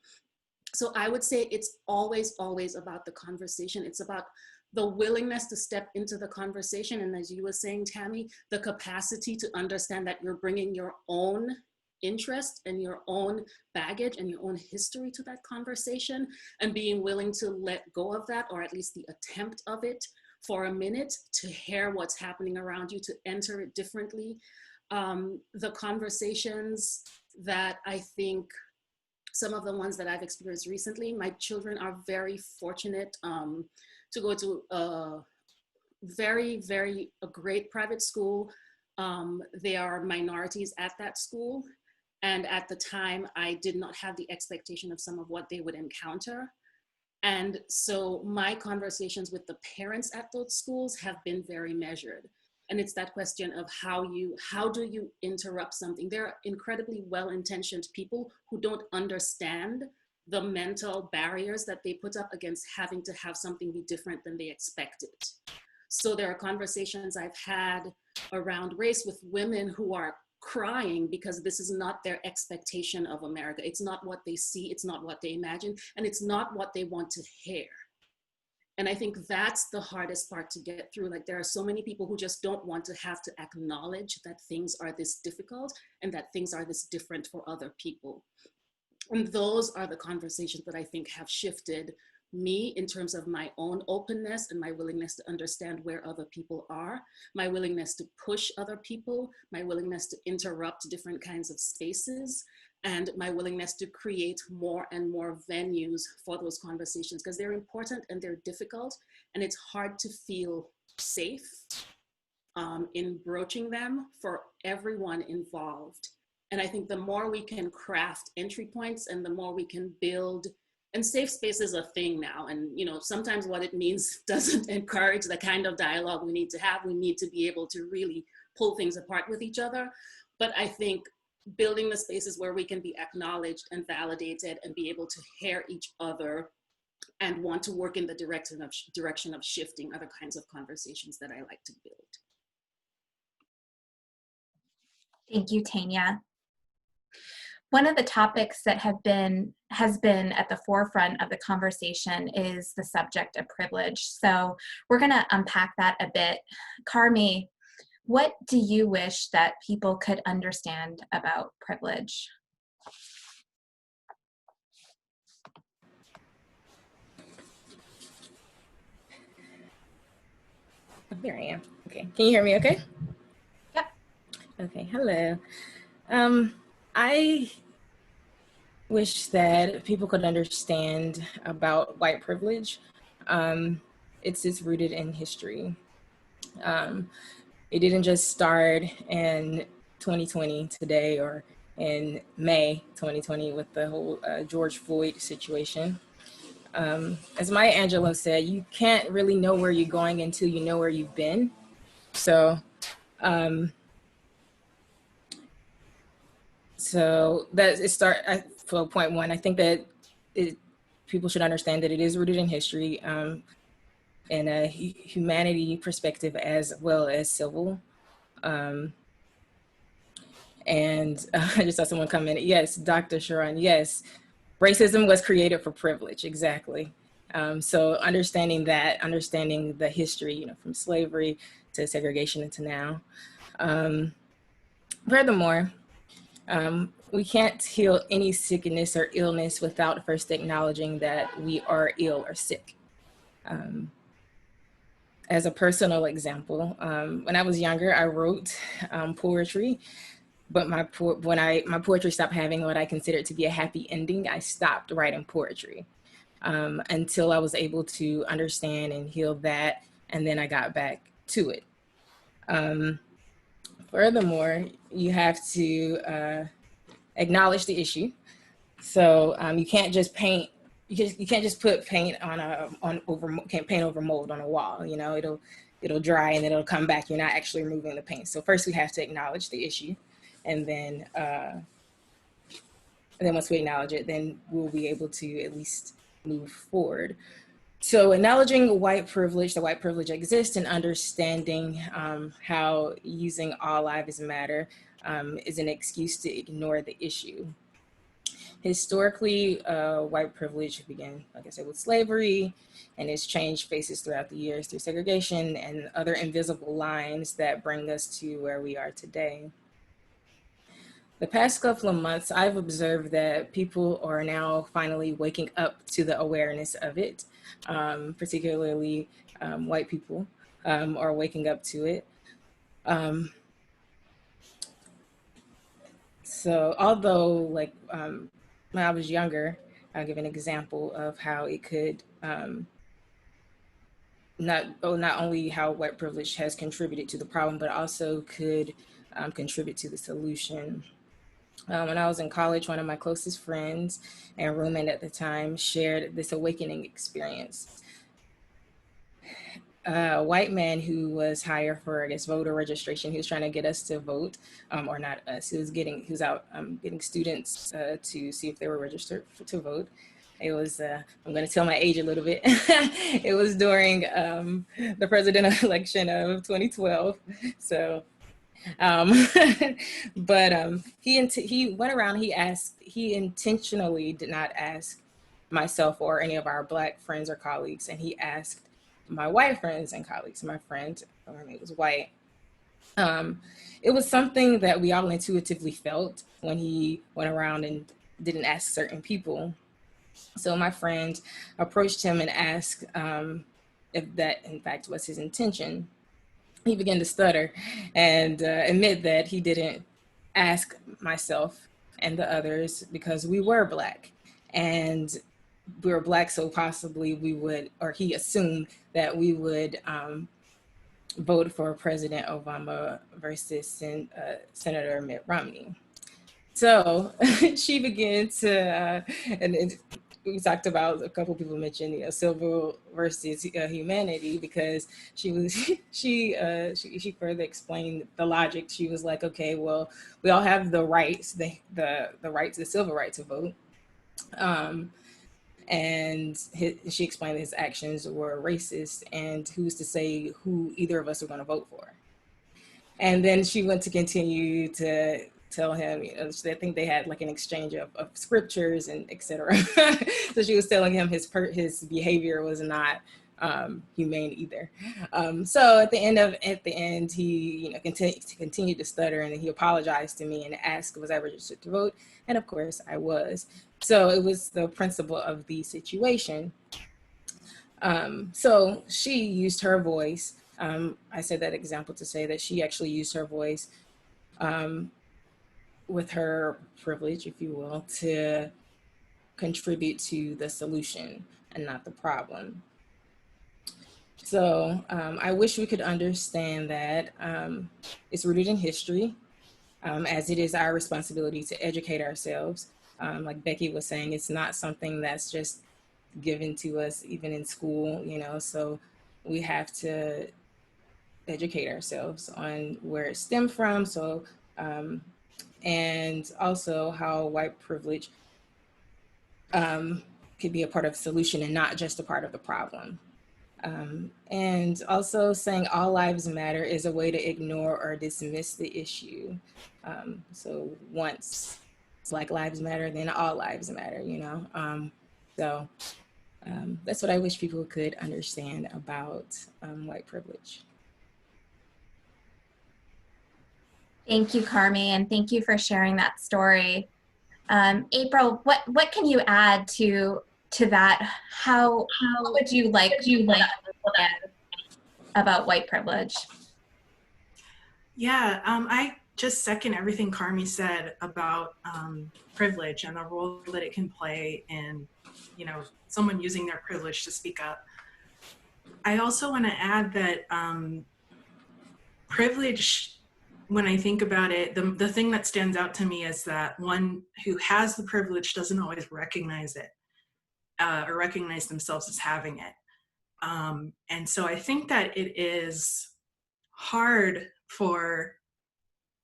So I would say it's always, always about the conversation. It's about the willingness to step into the conversation. And as you were saying, Tammy, the capacity to understand that you're bringing your own interest and your own baggage and your own history to that conversation, and being willing to let go of that, or at least the attempt of it, for a minute, to hear what's happening around you, to enter it differently. The conversations that I think, some of the ones that I've experienced recently, my children are very fortunate to go to a great private school. They are minorities at that school. And at the time, I did not have the expectation of some of what they would encounter. And so my conversations with the parents at those schools have been very measured. And it's that question of how do you interrupt something? There are incredibly well-intentioned people who don't understand the mental barriers that they put up against having to have something be different than they expected. So there are conversations I've had around race with women who are crying because this is not their expectation of America. It's not what they see, it's not what they imagine, and it's not what they want to hear. And I think that's the hardest part to get through. Like, there are so many people who just don't want to have to acknowledge that things are this difficult and that things are this different for other people. And those are the conversations that I think have shifted me in terms of my own openness and my willingness to understand where other people are, my willingness to push other people, my willingness to interrupt different kinds of spaces, and my willingness to create more and more venues for those conversations, because they're important and they're difficult, and it's hard to feel safe in broaching them for everyone involved. And I think the more we can craft entry points and the more we can build, and safe space is a thing now. And sometimes what it means doesn't encourage the kind of dialogue we need to have. We need to be able to really pull things apart with each other. But I think building the spaces where we can be acknowledged and validated and be able to hear each other and want to work in the direction of shifting other kinds of conversations that I like to build. Thank you, Tania. One of the topics that has been at the forefront of the conversation is the subject of privilege. So we're going to unpack that a bit. Carmi, what do you wish that people could understand about privilege? there I am. Okay, can you hear me okay? Yep. Okay, hello. I wish that people could understand about white privilege. It's rooted in history. It didn't just start in 2020 today or in May 2020 with the whole George Floyd situation. As Maya Angelou said, you can't really know where you're going until you know where you've been. So that it for point one. I think that people should understand that it is rooted in history and a humanity perspective as well as civil. And I just saw someone comment, yes, Dr. Sheron, yes, racism was created for privilege, exactly. So understanding the history, from slavery to segregation and to now. Furthermore, we can't heal any sickness or illness without first acknowledging that we are ill or sick. As a personal example, when I was younger, I wrote poetry, but my poetry stopped having what I considered to be a happy ending. I stopped writing poetry until I was able to understand and heal that, and then I got back to it. Furthermore, you have to acknowledge the issue. So you can't just paint. You can't just put paint can't paint over mold on a wall. It'll dry and then it'll come back. You're not actually removing the paint. So first we have to acknowledge the issue, and then once we acknowledge it, then we'll be able to at least move forward. So acknowledging the white privilege exists, and understanding how using all lives matter is an excuse to ignore the issue. Historically, white privilege began, like I said, with slavery, and it's changed faces throughout the years through segregation and other invisible lines that bring us to where we are today. The past couple of months, I've observed that people are now finally waking up to the awareness of it, particularly white people are waking up to it. So although when I was younger, I'll give an example of how it could not only how white privilege has contributed to the problem, but also could contribute to the solution. When I was in college, one of my closest friends and roommate at the time shared this awakening experience. A white man who was hired for, voter registration. He was trying to get us to vote, or not us. He was out getting students to see if they were registered to vote. It was, I'm going to tell my age a little bit. It was during the presidential election of 2012. So, but he went around. He intentionally did not ask myself or any of our Black friends or colleagues, and he asked my white friends and colleagues. My friend, her name was white. It was something that we all intuitively felt when he went around and didn't ask certain people. So my friend approached him and asked if that in fact was his intention. He began to stutter and admit that he didn't ask myself and the others because we were Black, and we were Black, so possibly we would, or he assumed that we would vote for President Obama versus Senator Mitt Romney. So she began to, and we talked about, a couple people mentioned, civil versus humanity, because she further explained the logic. She was like, okay, well, we all have the rights, the civil right to vote. And she explained that his actions were racist, and who's to say who either of us are going to vote for. And then she went to continue to tell him, I think they had like an exchange of scriptures and etc. So she was telling him his behavior was not humane either. So at the end, he continued to stutter, and he apologized to me and asked, was I registered to vote? And of course I was. So it was the principle of the situation. So she used her voice I said that example to say that she actually used her voice with her privilege, if you will, to contribute to the solution and not the problem. So I wish we could understand that it's rooted in history, as it is our responsibility to educate ourselves. Like Becky was saying, it's not something that's just given to us even in school, you know, so we have to educate ourselves on where it stemmed from. So, and also how white privilege could be a part of the solution and not just a part of the problem. And also saying all lives matter is a way to ignore or dismiss the issue. So once Black lives matter, then all lives matter, you know? So that's what I wish people could understand about white privilege. Thank you, Carmi, and thank you for sharing that story. April, what can you add to that? How would you like about white privilege? Yeah, I just second everything Carmi said about privilege and the role that it can play in, you know, someone using their privilege to speak up. I also want to add that privilege, when I think about it, the thing that stands out to me is that one who has the privilege doesn't always recognize it or recognize themselves as having it. And so I think that it is hard for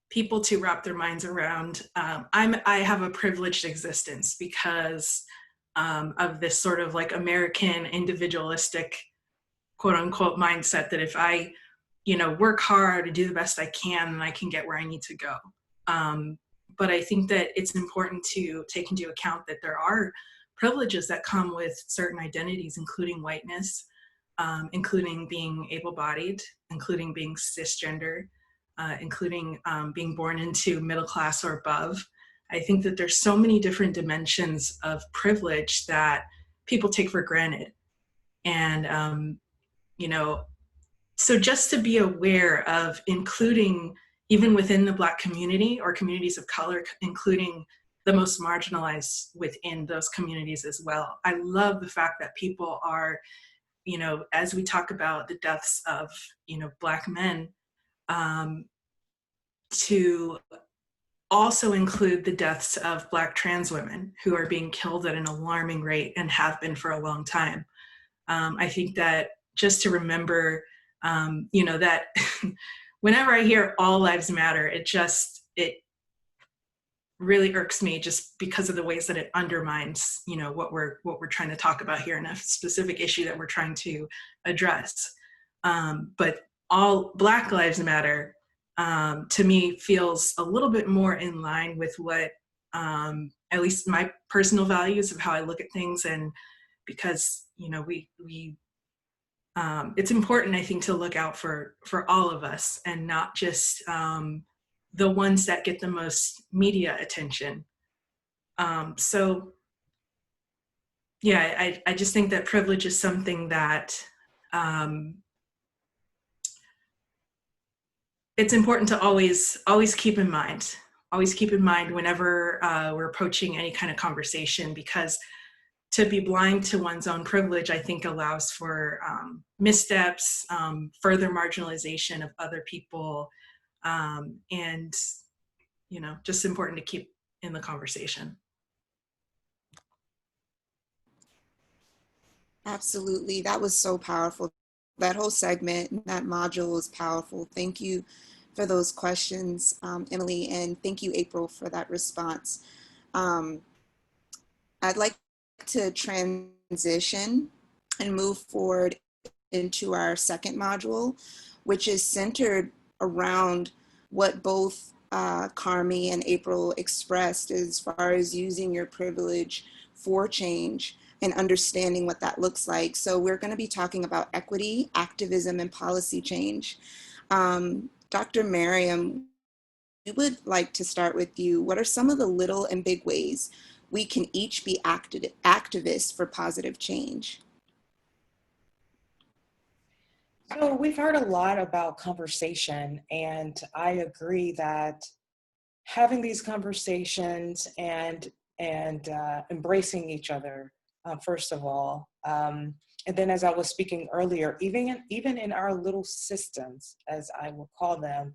people to wrap their minds around. I have a privileged existence because of this sort of like American individualistic, quote unquote, mindset that if I, you know, work hard and do the best I can, then I can get where I need to go. But I think that it's important to take into account that there are privileges that come with certain identities, including whiteness, including being able-bodied, including being cisgender, including being born into middle class or above. I think that there's so many different dimensions of privilege that people take for granted. And, you know, so just to be aware of including, even within the Black community or communities of color, including the most marginalized within those communities as well. I love the fact that people are, you know, as we talk about the deaths of, you know, Black men, to also include the deaths of Black trans women who are being killed at an alarming rate and have been for a long time. I think that just to remember, you know, that whenever I hear all lives matter, it really irks me just because of the ways that it undermines, you know, what we're trying to talk about here in a specific issue that we're trying to address. But all Black lives matter, to me, feels a little bit more in line with what, at least my personal values of how I look at things. And because, you know, it's important, I think, to look out for all of us and not just the ones that get the most media attention. So yeah, I just think that privilege is something that it's important to always keep in mind. Always keep in mind whenever we're approaching any kind of conversation, because to be blind to one's own privilege, I think, allows for missteps, further marginalization of other people, and, you know, just important to keep in the conversation. Absolutely. That was so powerful. That whole segment, that module was powerful. Thank you for those questions, Emily, and thank you, April, for that response. I'd like to transition and move forward into our second module, which is centered around what both Carmi and April expressed as far as using your privilege for change and understanding what that looks like. So we're going to be talking about equity, activism, and policy change. Dr. Miriam, we would like to start with you. What are some of the little and big ways we can each be activists for positive change? So we've heard a lot about conversation, and I agree that having these conversations and embracing each other, first of all, and then as I was speaking earlier, even in our little systems, as I will call them,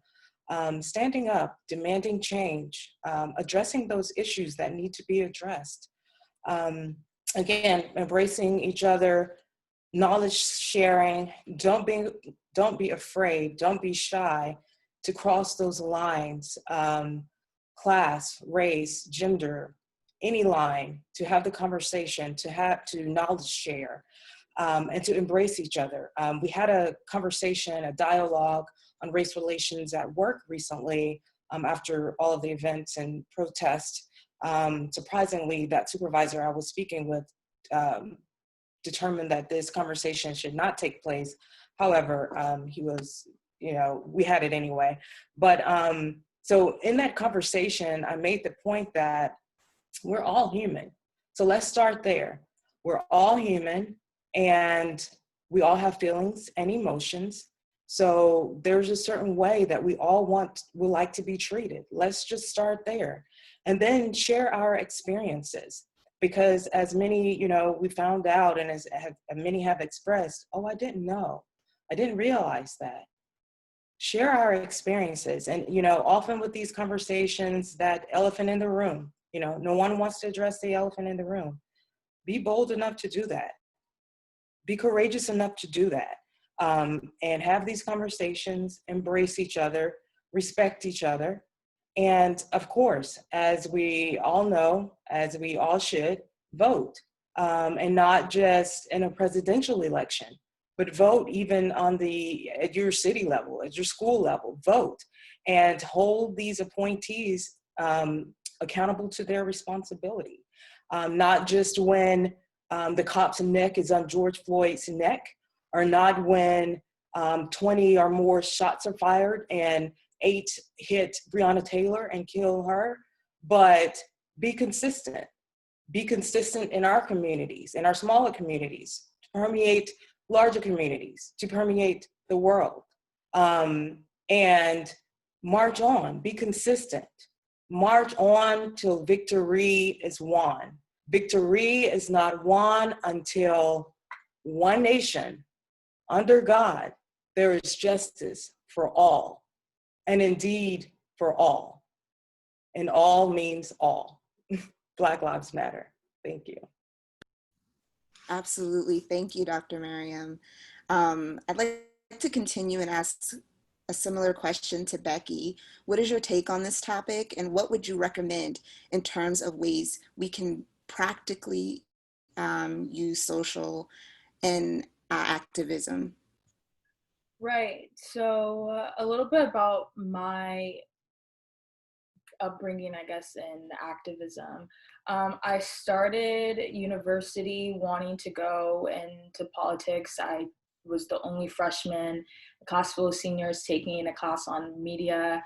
standing up, demanding change, addressing those issues that need to be addressed. Again, embracing each other, knowledge sharing. Don't be afraid, don't be shy to cross those lines, class, race, gender, any line, to have the conversation, to knowledge share, and to embrace each other. We had a conversation, a dialogue on race relations at work recently, after all of the events and protests. Surprisingly, that supervisor I was speaking with determined that this conversation should not take place. However, he was, we had it anyway. But so in that conversation, I made the point that we're all human. So let's start there. We're all human, and we all have feelings and emotions. So there's a certain way that we all would like to be treated. Let's just start there. And then share our experiences. Because as many, we found out, and as many have expressed, oh, I didn't know. I didn't realize that. Share our experiences. And, often with these conversations, that elephant in the room, no one wants to address the elephant in the room. Be bold enough to do that. Be courageous enough to do that. And have these conversations, embrace each other, respect each other. And of course, as we all know, as we all should, vote. And not just in a presidential election, but vote even at your city level, at your school level, vote. And hold these appointees accountable to their responsibility. Not just when the cop's neck is on George Floyd's neck, or not when 20 or more shots are fired and 8 hit Breonna Taylor and kill her, but be consistent. Be consistent in our communities, in our smaller communities, to permeate larger communities, to permeate the world. And march on, be consistent. March on till victory is won. Victory is not won until one nation, under God, there is justice for all. And indeed, for all. And all means all. Black Lives Matter. Thank you. Absolutely. Thank you, Dr. Miriam. I'd like to continue and ask a similar question to Becky. What is your take on this topic, and what would you recommend in terms of ways we can practically use social and activism? Right. So a little bit about my upbringing, I guess, in activism. I started university wanting to go into politics. I was the only freshman, a class full of seniors taking a class on media.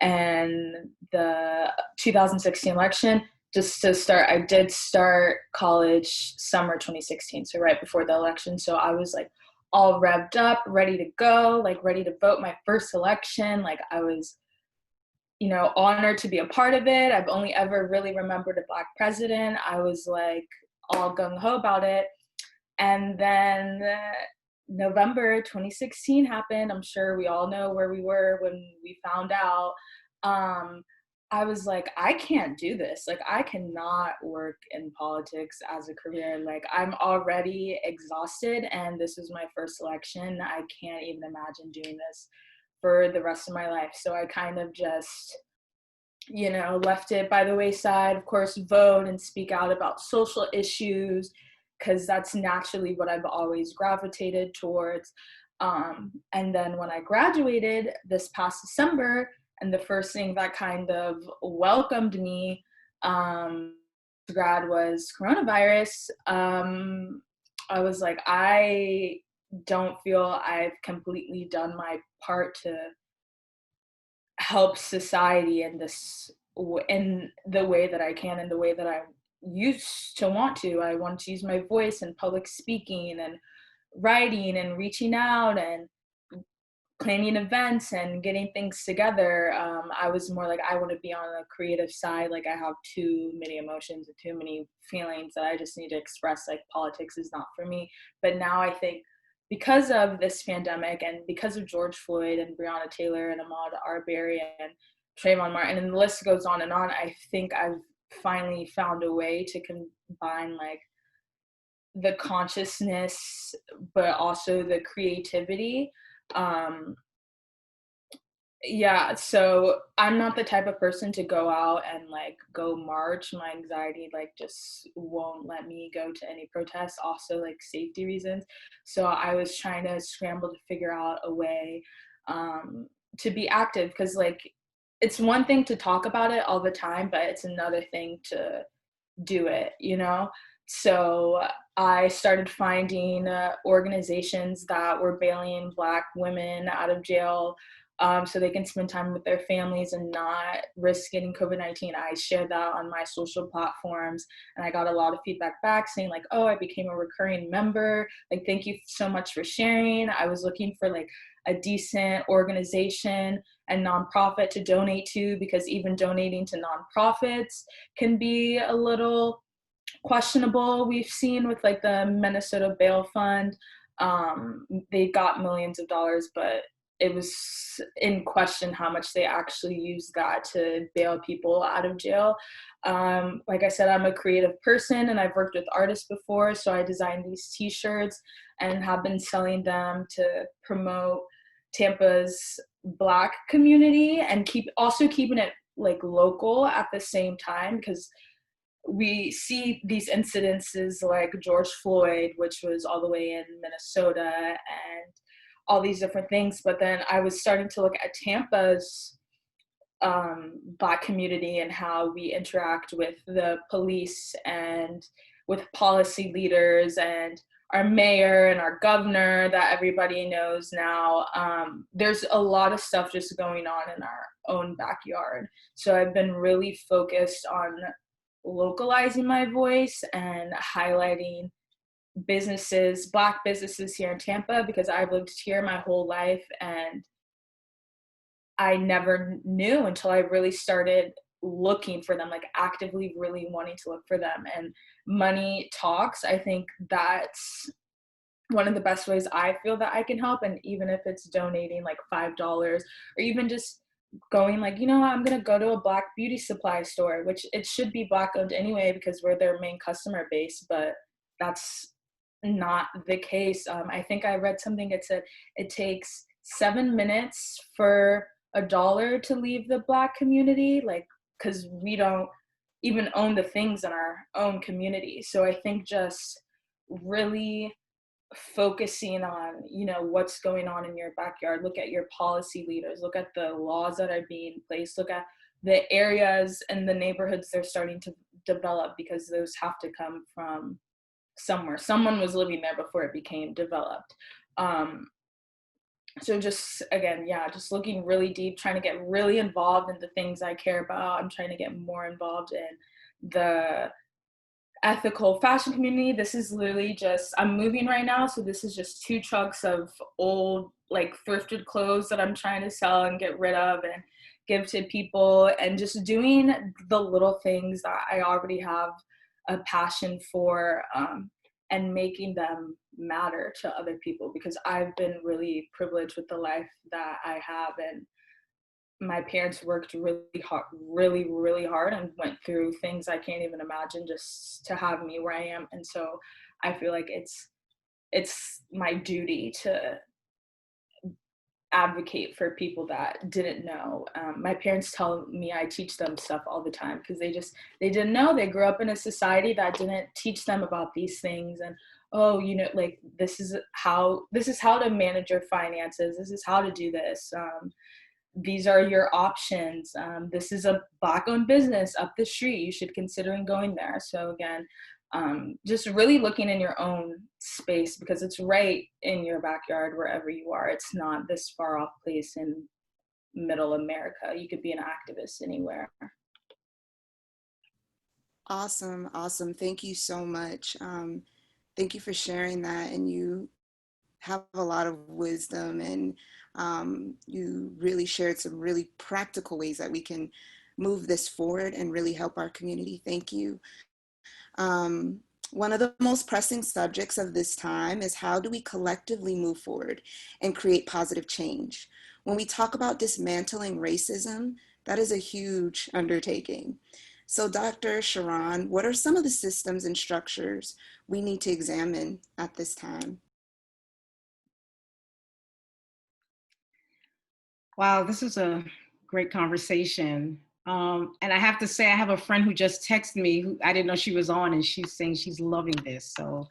And the 2016 election, just to start, I did start college summer 2016, so right before the election. So I was like all revved up, ready to go, like ready to vote my first election. Like I was, honored to be a part of it. I've only ever really remembered a Black president. I was like all gung-ho about it. And then November 2016 happened. I'm sure we all know where we were when we found out. I was like, I can't do this. Like, I cannot work in politics as a career. Like, I'm already exhausted, and this is my first election. I can't even imagine doing this for the rest of my life. So I kind of just, left it by the wayside. Of course, vote and speak out about social issues, because that's naturally what I've always gravitated towards. And then when I graduated this past December, and the first thing that kind of welcomed me to grad was coronavirus, I was like, I don't feel I've completely done my part to help society in the way that I can, in the way that I used to want to. I want to use my voice in public speaking and writing and reaching out and planning events and getting things together. I was more like, I want to be on the creative side. Like, I have too many emotions and too many feelings that I just need to express. Like, politics is not for me. But now I think because of this pandemic and because of George Floyd and Breonna Taylor and Ahmaud Arbery and Trayvon Martin, and the list goes on and on, I think I've finally found a way to combine like the consciousness, but also the creativity. Yeah, so I'm not the type of person to go out and like go march. My anxiety like just won't let me go to any protests, also like safety reasons. So I was trying to scramble to figure out a way to be active, because like it's one thing to talk about it all the time, but it's another thing to do it, you know? So I started finding organizations that were bailing Black women out of jail so they can spend time with their families and not risk getting COVID-19. I shared that on my social platforms, and I got a lot of feedback back saying like, oh, I became a recurring member. Like, thank you so much for sharing. I was looking for like a decent organization and nonprofit to donate to, because even donating to nonprofits can be a little questionable. We've seen with like the Minnesota Bail Fund, they got millions of dollars, but it was in question how much they actually used that to bail people out of jail. Like I said, I'm a creative person and I've worked with artists before, so I designed these t-shirts and have been selling them to promote Tampa's Black community and keeping it like local at the same time, because we see these incidences like George Floyd, which was all the way in Minnesota, and all these different things. But then I was starting to look at Tampa's Black community and how we interact with the police and with policy leaders and our mayor and our governor that everybody knows now. There's a lot of stuff just going on in our own backyard. So I've been really focused on localizing my voice and highlighting businesses, Black businesses here in Tampa, because I've lived here my whole life and I never knew until I really started looking for them, like actively really wanting to look for them. And money talks. I think that's one of the best ways I feel that I can help. And even if it's donating like $5 or even just going like, you know, I'm going to go to a Black beauty supply store, which it should be Black owned anyway, because we're their main customer base, but that's not the case. I think I read something, it said it takes 7 minutes for $1 to leave the Black community, like, because we don't even own the things in our own community. So I think just really focusing on, you know, what's going on in your backyard. Look at your policy leaders, look at the laws that are being placed, look at the areas and the neighborhoods they're starting to develop, because those have to come from somewhere. Someone was living there before it became developed. So just, again, yeah, just looking really deep, trying to get really involved in the things I care about. I'm trying to get more involved in the ethical fashion community. This is literally just, I'm moving right now, so this is just 2 trucks of old, like, thrifted clothes that I'm trying to sell and get rid of and give to people, and just doing the little things that I already have a passion for, and making them matter to other people, because I've been really privileged with the life that I have, and my parents worked really hard and went through things I can't even imagine just to have me where I am. And so I feel like it's my duty to advocate for people that didn't know. My parents tell me I teach them stuff all the time, because they didn't know. They grew up in a society that didn't teach them about these things. And, oh, you know, like, this is how to manage your finances. This is how to do this. These are your options. This is a Black-owned business up the street. You should consider going there. So again, just really looking in your own space, because it's right in your backyard wherever you are. It's not this far off place in middle America. You could be an activist anywhere. Awesome. Thank you so much. Thank you for sharing that. And you have a lot of wisdom, and you really shared some really practical ways that we can move this forward and really help our community. Thank you. One of the most pressing subjects of this time is how do we collectively move forward and create positive change? When we talk about dismantling racism, that is a huge undertaking. So Dr. Sheron, what are some of the systems and structures we need to examine at this time? Wow, this is a great conversation. And I have to say, I have a friend who just texted me who I didn't know she was on, and she's saying she's loving this. So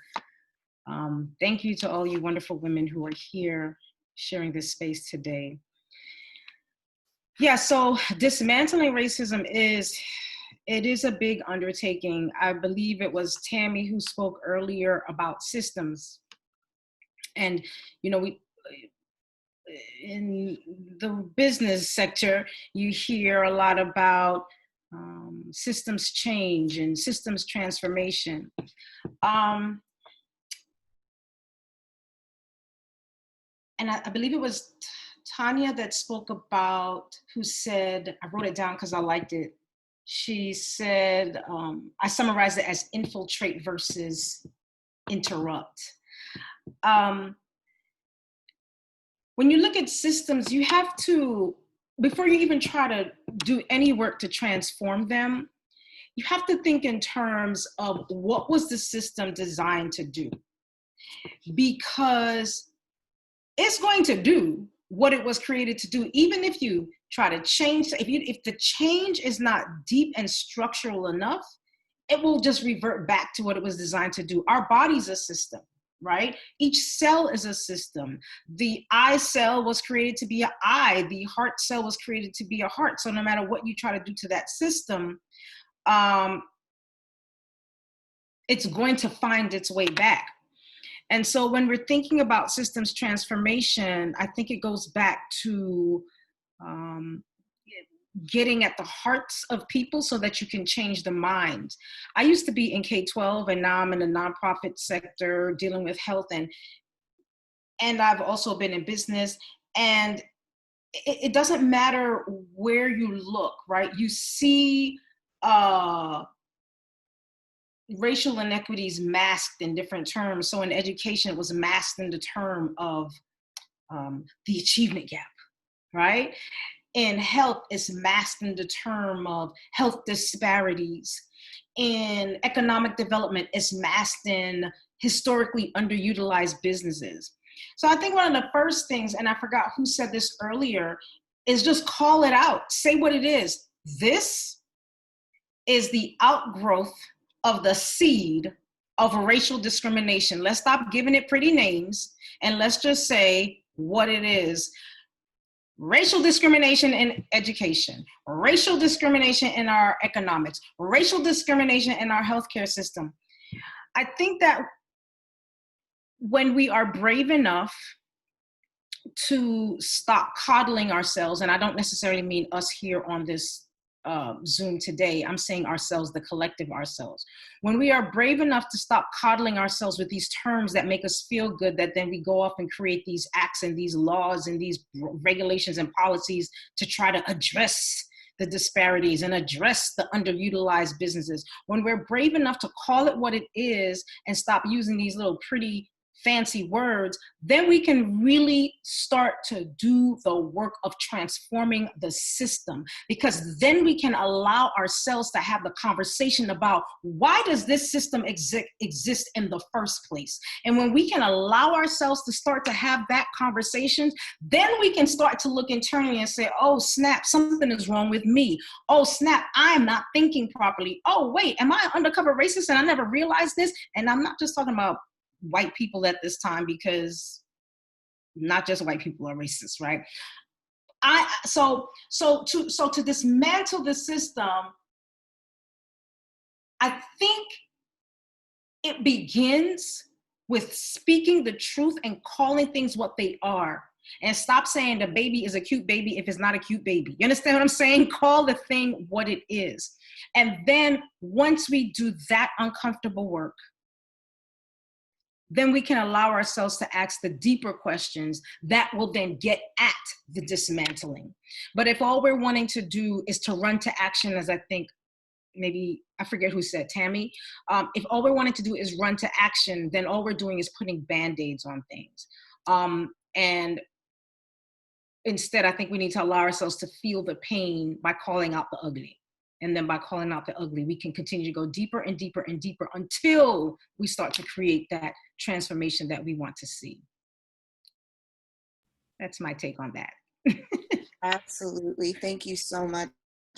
thank you to all you wonderful women who are here sharing this space today. Yeah, so dismantling racism is a big undertaking. I believe it was Tammy who spoke earlier about systems. And, you know, in the business sector, you hear a lot about systems change and systems transformation. And I believe it was Tania that spoke about, who said, I wrote it down because I liked it. She said, I summarized it as infiltrate versus interrupt. When you look at systems, you have to, before you even try to do any work to transform them, you have to think in terms of what was the system designed to do? Because it's going to do what it was created to do, even if you try to change. If the change is not deep and structural enough, it will just revert back to what it was designed to do. Our body's a system, right? Each cell is a system. The eye cell was created to be an eye. The heart cell was created to be a heart. So no matter what you try to do to that system, it's going to find its way back. And so when we're thinking about systems transformation, I think it goes back to getting at the hearts of people so that you can change the mind. I used to be in K-12, and now I'm in the nonprofit sector dealing with health, and I've also been in business. And it doesn't matter where you look, right? You see racial inequities masked in different terms. So in education, it was masked in the term of the achievement gap, right? In health, it's masked in the term of health disparities. In economic development, it's masked in historically underutilized businesses. So I think one of the first things, and I forgot who said this earlier, is just call it out. Say what it is. This is the outgrowth of the seed of racial discrimination. Let's stop giving it pretty names, and let's just say what it is. Racial discrimination in education, racial discrimination in our economics, racial discrimination in our healthcare system. I think that when we are brave enough to stop coddling ourselves, and I don't necessarily mean us here on this Zoom today, I'm saying ourselves, the collective ourselves. When we are brave enough to stop coddling ourselves with these terms that make us feel good, that then we go off and create these acts and these laws and these regulations and policies to try to address the disparities and address the underutilized businesses. When we're brave enough to call it what it is and stop using these little pretty fancy words, then we can really start to do the work of transforming the system, because then we can allow ourselves to have the conversation about why does this system exist in the first place. And when we can allow ourselves to start to have that conversation, then we can start to look internally and say, oh snap, something is wrong with me. Oh snap, I'm not thinking properly. Oh wait, am I an undercover racist and I never realized this? And I'm not just talking about white people at this time, because not just white people are racist, right? So to dismantle the system, I think it begins with speaking the truth and calling things what they are. And stop saying the baby is a cute baby if it's not a cute baby. You understand what I'm saying? Call the thing what it is. And then once we do that uncomfortable work, then we can allow ourselves to ask the deeper questions that will then get at the dismantling. But if all we're wanting to do is to run to action, as I think maybe, I forget who said, Tammy, if all we're wanting to do is run to action, then all we're doing is putting Band-Aids on things. And instead, I think we need to allow ourselves to feel the pain by calling out the ugly. And then by calling out the ugly, we can continue to go deeper and deeper and deeper until we start to create that transformation that we want to see. That's my take on that. Absolutely. Thank you so much.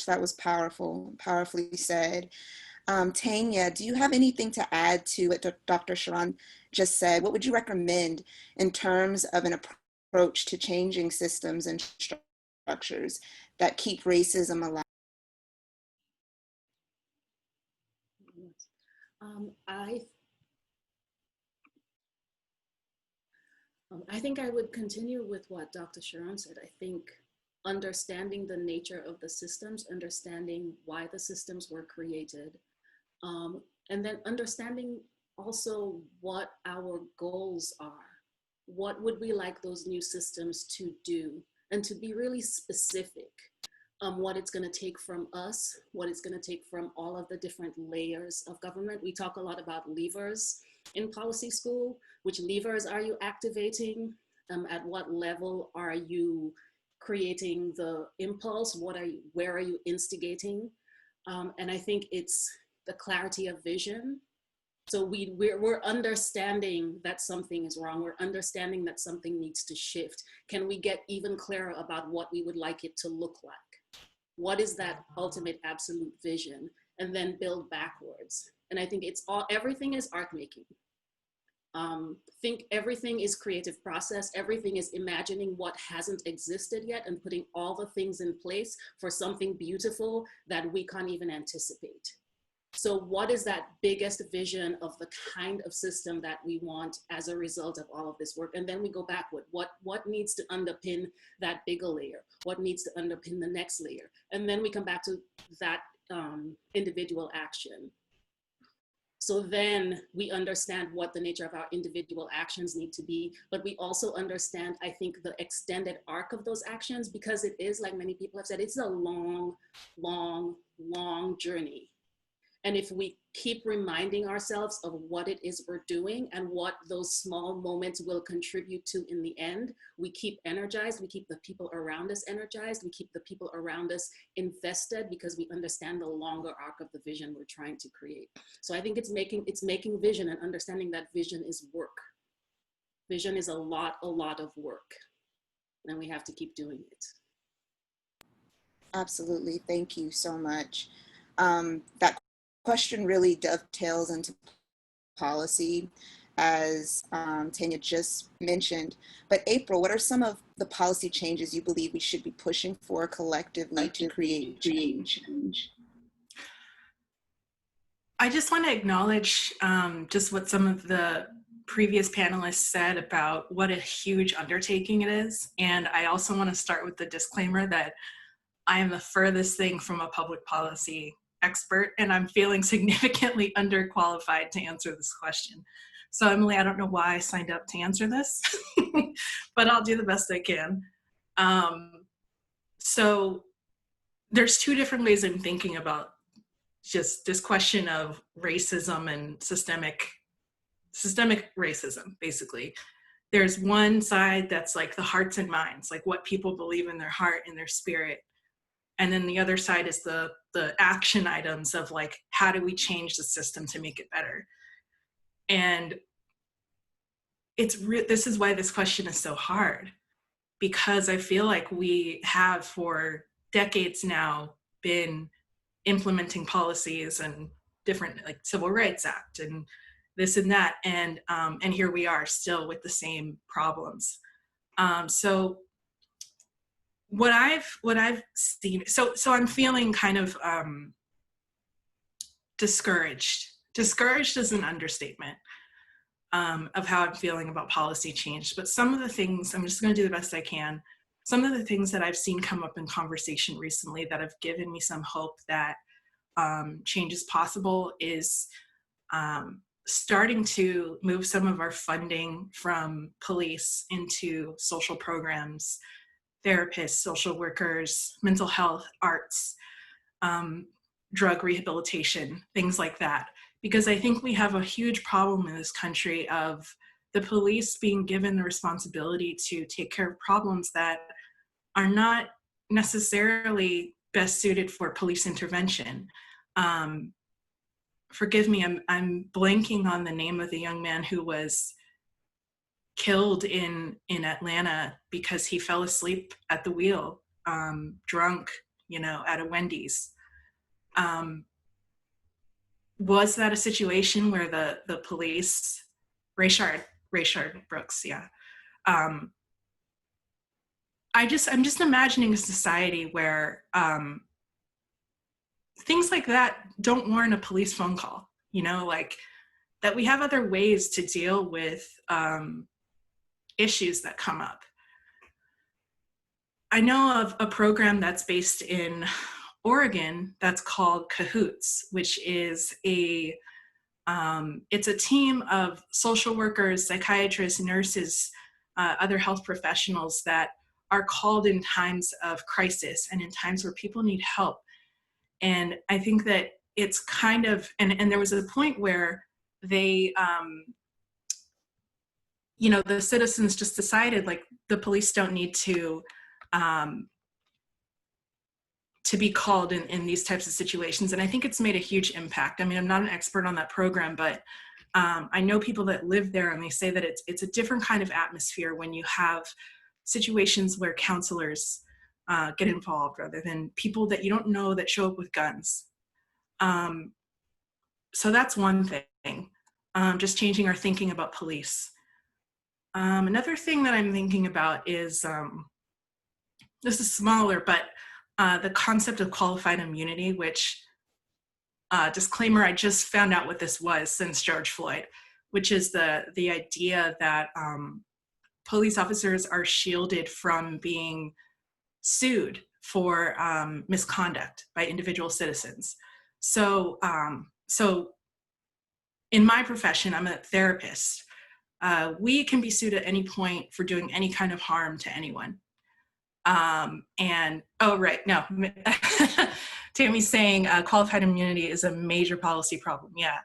That was powerful, powerfully said. Tania, do you have anything to add to what Dr. Sheron just said? What would you recommend in terms of an approach to changing systems and structures that keep racism alive? I think I would continue with what Dr. Sheron said. I think understanding the nature of the systems, understanding why the systems were created, and then understanding also what our goals are. What would we like those new systems to do? And to be really specific. What it's going to take from us, what it's going to take from all of the different layers of government. We talk a lot about levers in policy school. Which levers are you activating? At what level are you creating the impulse? Where are you instigating? And I think it's the clarity of vision. So we're understanding that something is wrong. We're understanding that something needs to shift. Can we get even clearer about what we would like it to look like? What is that ultimate absolute vision? And then build backwards. And I think everything is art making. Think everything is creative process. Everything is imagining what hasn't existed yet and putting all the things in place for something beautiful that we can't even anticipate. So what is that biggest vision of the kind of system that we want as a result of all of this work? And then we go backward. What needs to underpin that bigger layer? What needs to underpin the next layer? And then we come back to that individual action. So then we understand what the nature of our individual actions need to be, but we also understand, I think, the extended arc of those actions, because it is, like many people have said, it's a long, long, long journey. And if we keep reminding ourselves of what it is we're doing and what those small moments will contribute to in the end, we keep energized, we keep the people around us energized, we keep the people around us invested, because we understand the longer arc of the vision we're trying to create. So I think it's making vision and understanding that vision is work. Vision is a lot of work, and we have to keep doing it. Absolutely. Thank you so much. That question really dovetails into policy, as Tania just mentioned. But April, what are some of the policy changes you believe we should be pushing for collectively to create change? I just want to acknowledge just what some of the previous panelists said about what a huge undertaking it is. And I also want to start with the disclaimer that I am the furthest thing from a public policy expert, and I'm feeling significantly underqualified to answer this question. So Emily, I don't know why I signed up to answer this, but I'll do the best I can. So there's two different ways I'm thinking about just this question of racism and systemic racism, basically. There's one side that's like the hearts and minds, like what people believe in their heart and their spirit. And then the other side is the action items of like, how do we change the system to make it better? And this is why this question is so hard, because I feel like we have for decades now been implementing policies and different, like Civil Rights Act and this and that, and here we are still with the same problems. So what I've seen, so I'm feeling kind of discouraged. Discouraged is an understatement of how I'm feeling about policy change. But some of the things, I'm just going to do the best I can. Some of the things that I've seen come up in conversation recently that have given me some hope that change is possible is starting to move some of our funding from police into social programs, therapists, social workers, mental health, arts, drug rehabilitation, things like that. Because I think we have a huge problem in this country of the police being given the responsibility to take care of problems that are not necessarily best suited for police intervention. Forgive me, I'm blanking on the name of the young man who was killed in Atlanta because he fell asleep at the wheel, drunk, at a Wendy's. Was that a situation where the police, Rayshard Brooks, yeah. I'm just imagining a society where things like that don't warrant a police phone call, like that we have other ways to deal with issues that come up. I know of a program that's based in Oregon that's called Cahoots, which is it's a team of social workers, psychiatrists, nurses, other health professionals that are called in times of crisis and in times where people need help. And I think that it's kind of, and there was a point where they, the citizens just decided like the police don't need to be called in these types of situations. And I think it's made a huge impact. I mean, I'm not an expert on that program, but I know people that live there and they say that it's a different kind of atmosphere when you have situations where counselors get involved rather than people that you don't know that show up with guns. So that's one thing, just changing our thinking about police. Another thing that I'm thinking about is, this is smaller, but the concept of qualified immunity, which, disclaimer, I just found out what this was since George Floyd, which is the idea that police officers are shielded from being sued for misconduct by individual citizens. So in my profession, I'm a therapist. We can be sued at any point for doing any kind of harm to anyone. Tammy's saying qualified immunity is a major policy problem. Yeah.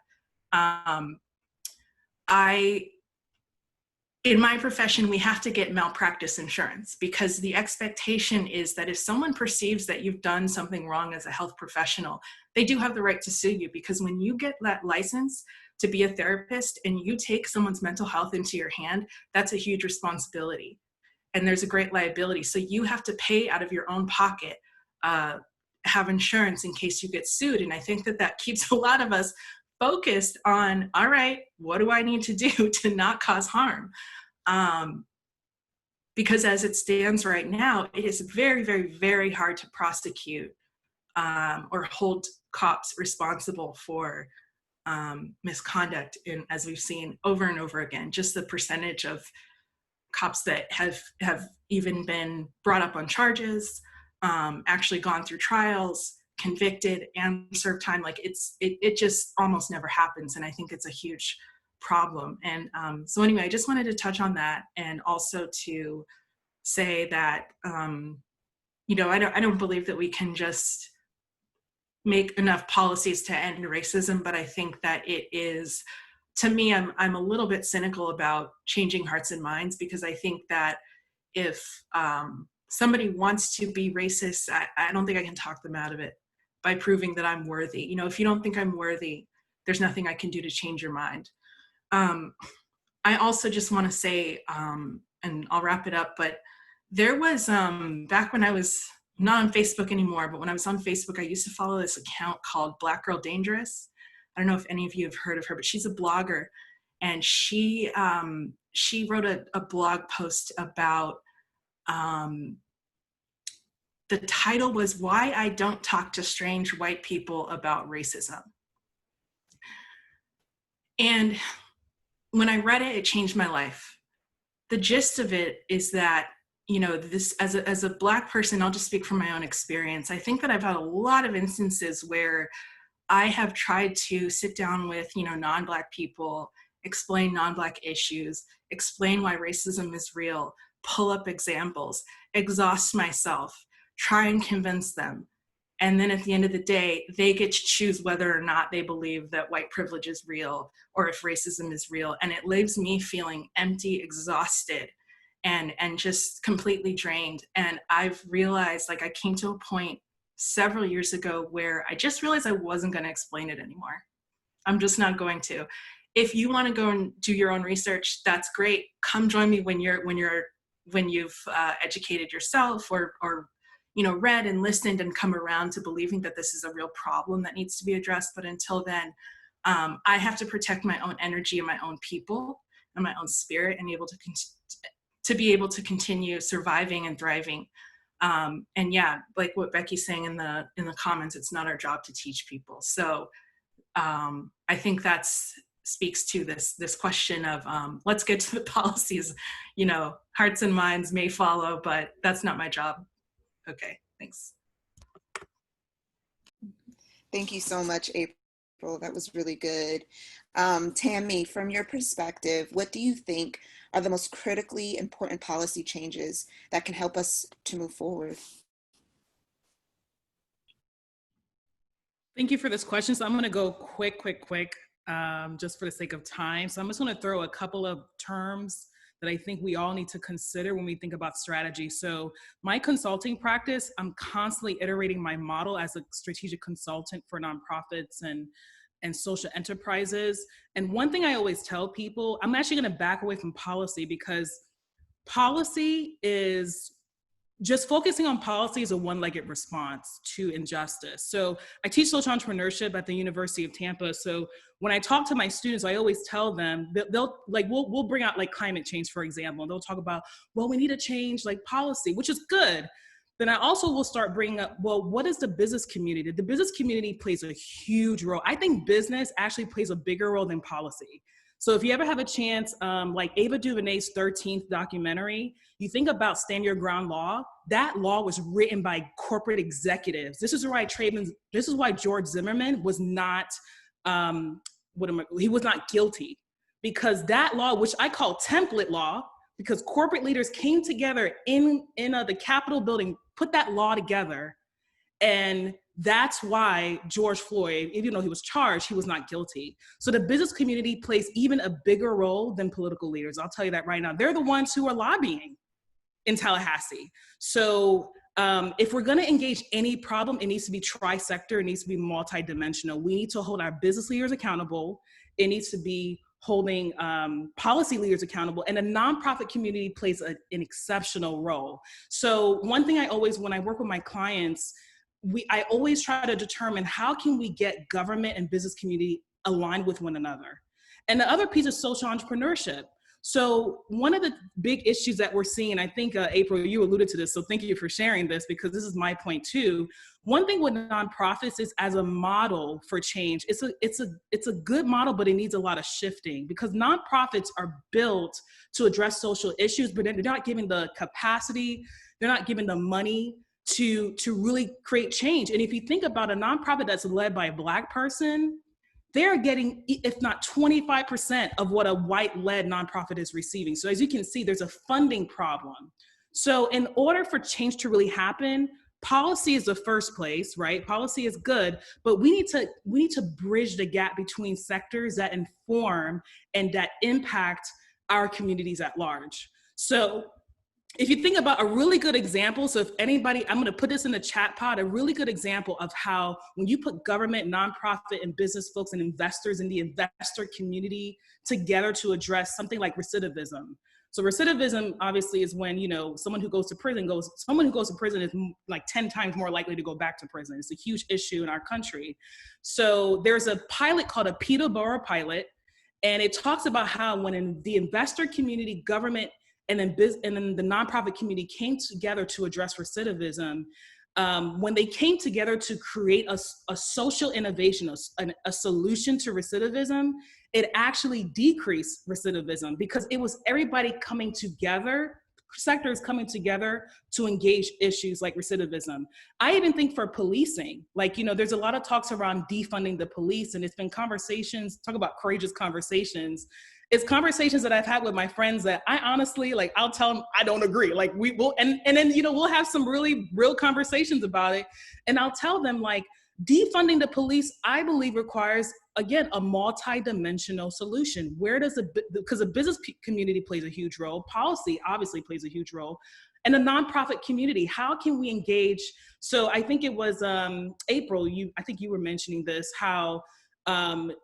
In my profession, we have to get malpractice insurance because the expectation is that if someone perceives that you've done something wrong as a health professional, they do have the right to sue you, because when you get that license to be a therapist and you take someone's mental health into your hand, that's a huge responsibility. And there's a great liability. So you have to pay out of your own pocket, have insurance in case you get sued. And I think that keeps a lot of us focused on, all right, what do I need to do to not cause harm? Because as it stands right now, it is very, very, very hard to prosecute or hold cops responsible for misconduct, as we've seen over and over again. Just the percentage of cops that have even been brought up on charges, actually gone through trials, convicted, and served time, like it just almost never happens. And I think it's a huge problem. And so anyway, I just wanted to touch on that, and also to say that I don't believe that we can just make enough policies to end racism, but I think that it is, to me, I'm a little bit cynical about changing hearts and minds, because I think that if somebody wants to be racist, I don't think I can talk them out of it by proving that I'm worthy. If you don't think I'm worthy, there's nothing I can do to change your mind. I also just want to say, and I'll wrap it up, but there was, back when I was not on Facebook anymore, but when I was on Facebook, I used to follow this account called Black Girl Dangerous. I don't know if any of you have heard of her, but she's a blogger, and she wrote a blog post about, the title was "Why I Don't Talk to Strange White People About Racism." And when I read it, it changed my life. The gist of it is that, this, as a Black person, I'll just speak from my own experience. I think that I've had a lot of instances where I have tried to sit down with, non-Black people, explain non-Black issues, explain why racism is real, pull up examples, exhaust myself, try and convince them. And then at the end of the day, they get to choose whether or not they believe that white privilege is real or if racism is real. And it leaves me feeling empty, exhausted, and just completely drained. And I've realized, like, I came to a point several years ago where I just realized I wasn't going to explain it anymore. I'm just not going to. If you want to go and do your own research, that's great. Come join me when you've educated yourself or read and listened and come around to believing that this is a real problem that needs to be addressed. But until then, I have to protect my own energy and my own people and my own spirit and be able to continue surviving and thriving. And yeah, like what Becky's saying in the comments, it's not our job to teach people. So I think that speaks to this question of let's get to the policies. Hearts and minds may follow, but that's not my job. Okay, thanks. Thank you so much, April. That was really good. Tammy, from your perspective, what do you think are the most critically important policy changes that can help us to move forward? Thank you for this question. So I'm going to go quick, just for the sake of time. So I'm just going to throw a couple of terms that I think we all need to consider when we think about strategy. So my consulting practice, I'm constantly iterating my model as a strategic consultant for nonprofits and social enterprises. And one thing I always tell people, I'm actually going to back away from policy, because policy is just focusing on policy is a one-legged response to injustice. So I teach social entrepreneurship at the University of Tampa. So when I talk to my students, I always tell them that we'll bring out like climate change, for example, and they'll talk about, well, we need to change like policy, which is good. Then I also will start bringing up, well, what is the business community? The business community plays a huge role. I think business actually plays a bigger role than policy. So if you ever have a chance, like Ava DuVernay's 13th documentary, you think about Stand Your Ground law. That law was written by corporate executives. This is why George Zimmerman was not, he was not guilty, because that law, which I call template law, because corporate leaders came together in the Capitol building, put that law together, and that's why George Floyd, even though he was charged, he was not guilty. So the business community plays even a bigger role than political leaders. I'll tell you that right now. They're the ones who are lobbying in Tallahassee. So if we're gonna engage any problem, it needs to be tri-sector, it needs to be multi-dimensional. We need to hold our business leaders accountable. It needs to be holding policy leaders accountable, and the nonprofit community plays an exceptional role. So one thing when I work with my clients, I always try to determine how can we get government and business community aligned with one another. And the other piece is social entrepreneurship. So one of the big issues that we're seeing, and I think April, you alluded to this, so thank you for sharing this, because this is my point too. One thing with nonprofits is, as a model for change, it's a good model, but it needs a lot of shifting, because nonprofits are built to address social issues, but they're not given the capacity, they're not given the money to really create change. And if you think about a nonprofit that's led by a Black person, they're getting, if not 25% of what a white-led nonprofit is receiving. So as you can see, there's a funding problem. So in order for change to really happen, policy is the first place, right? Policy is good, but we need to bridge the gap between sectors that inform and that impact our communities at large. So if you think about a really good example, so if anybody, I'm gonna put this in the chat pod, a really good example of how when you put government, nonprofit, and business folks and investors in the investor community together to address something like recidivism. So recidivism obviously is when, someone who goes to prison is like 10 times more likely to go back to prison. It's a huge issue in our country. So there's a pilot called a Peterborough pilot, and it talks about how when in the investor community, government, and then the nonprofit community came together to address recidivism, when they came together to create a social innovation, a solution to recidivism, it actually decreased recidivism, because it was everybody coming together, sectors coming together to engage issues like recidivism. I even think for policing, like, you know, there's a lot of talks around defunding the police, and it's been conversations, talk about courageous conversations. It's conversations that I've had with my friends that I honestly, like, I'll tell them I don't agree. Like, we will, and then, you know, we'll have some really real conversations about it. And I'll tell them, like, defunding the police, I believe, requires, again, a multi-dimensional solution. Where does because the business community plays a huge role, policy obviously plays a huge role, and the nonprofit community, how can we engage? So I think it was April, I think you were mentioning this, how,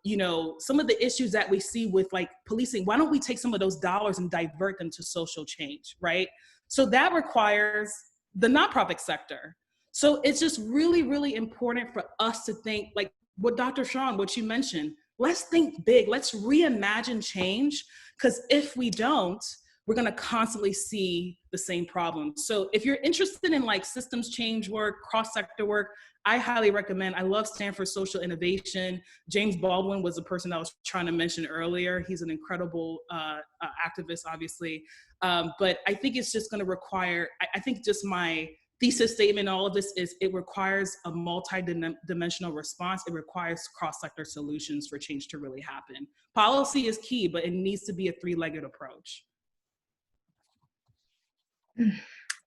you know, some of the issues that we see with like policing, why don't we take some of those dollars and divert them to social change, right? So that requires the nonprofit sector. So it's just really, really important for us to think, like what Dr. Sheron, what you mentioned, let's think big, let's reimagine change, because if we don't, we're gonna constantly see the same problems. So if you're interested in like systems change work, cross-sector work, I highly recommend. I love Stanford Social Innovation. James Baldwin was the person I was trying to mention earlier. He's an incredible activist, obviously. But I think it's just gonna require, I think just my thesis statement in all of this is it requires a multi-dimensional response. It requires cross-sector solutions for change to really happen. Policy is key, but it needs to be a three-legged approach.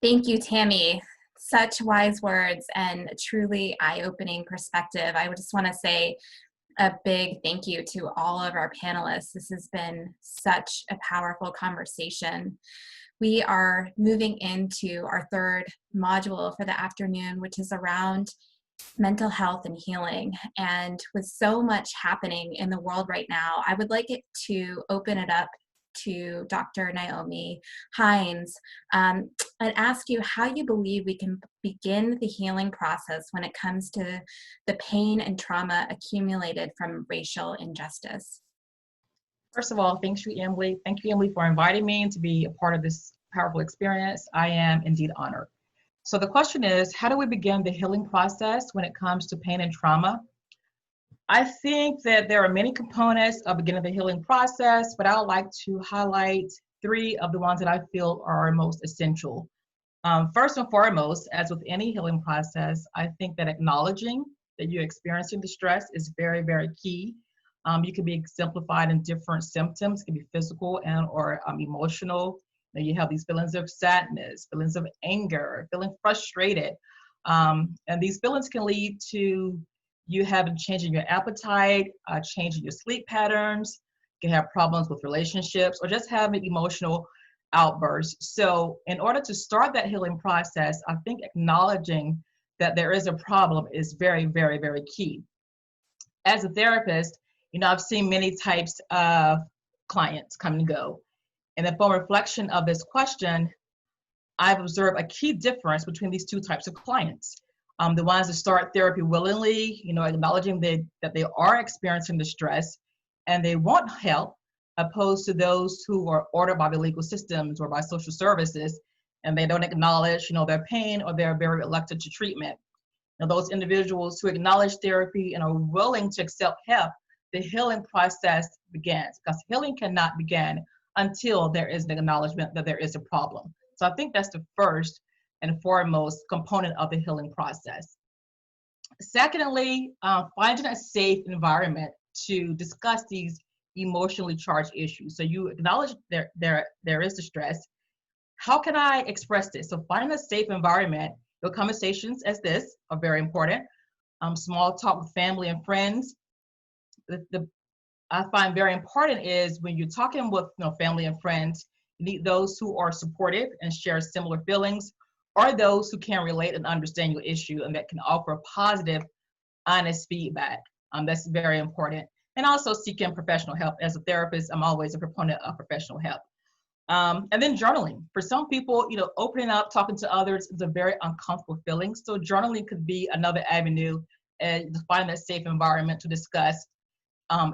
Thank you, Tammy. Such wise words and truly eye-opening perspective. I would just want to say a big thank you to all of our panelists. This has been such a powerful conversation. We are moving into our third module for the afternoon, which is around mental health and healing. And with so much happening in the world right now, I would like it to open it up to Dr. Naomi Harris and ask you how you believe we can begin the healing process when it comes to the pain and trauma accumulated from racial injustice. First of all, thank you, Emily. Thank you, Emily, for inviting me to be a part of this powerful experience. I am indeed honored. So the question is, how do we begin the healing process when it comes to pain and trauma? I think that there are many components of beginning the healing process, but I would like to highlight three of the ones that I feel are most essential. First and foremost, as with any healing process, I think that acknowledging that you're experiencing the stress is very, very key. You can be exemplified in different symptoms. It can be physical and or emotional. You have these feelings of sadness, feelings of anger, feeling frustrated. And these feelings can lead to you having changing your appetite, changing your sleep patterns. You can have problems with relationships or just having emotional outbursts. So in order to start that healing process, I think acknowledging that there is a problem is very, very, very key. As a therapist, you know, I've seen many types of clients come and go. And upon reflection of this question, I've observed a key difference between these two types of clients. The ones that start therapy willingly, you know, acknowledging that they are experiencing the stress and they want help, opposed to those who are ordered by the legal systems or by social services and they don't acknowledge, you know, their pain or they're very reluctant to treatment. Now, those individuals who acknowledge therapy and are willing to accept help, the healing process begins, because healing cannot begin until there is an acknowledgement that there is a problem. So I think that's the first and foremost component of the healing process. Secondly, finding a safe environment to discuss these emotionally charged issues. So you acknowledge there is the stress. How can I express this? So finding a safe environment. The conversations as this are very important. Small talk with family and friends. I find very important is when you're talking with family and friends, you need those who are supportive and share similar feelings, or those who can relate and understand your issue and that can offer positive, honest feedback. That's very important. And also seeking professional help. As a therapist, I'm always a proponent of professional help. And then journaling. For some people, opening up, talking to others is a very uncomfortable feeling. So journaling could be another avenue and finding that safe environment to discuss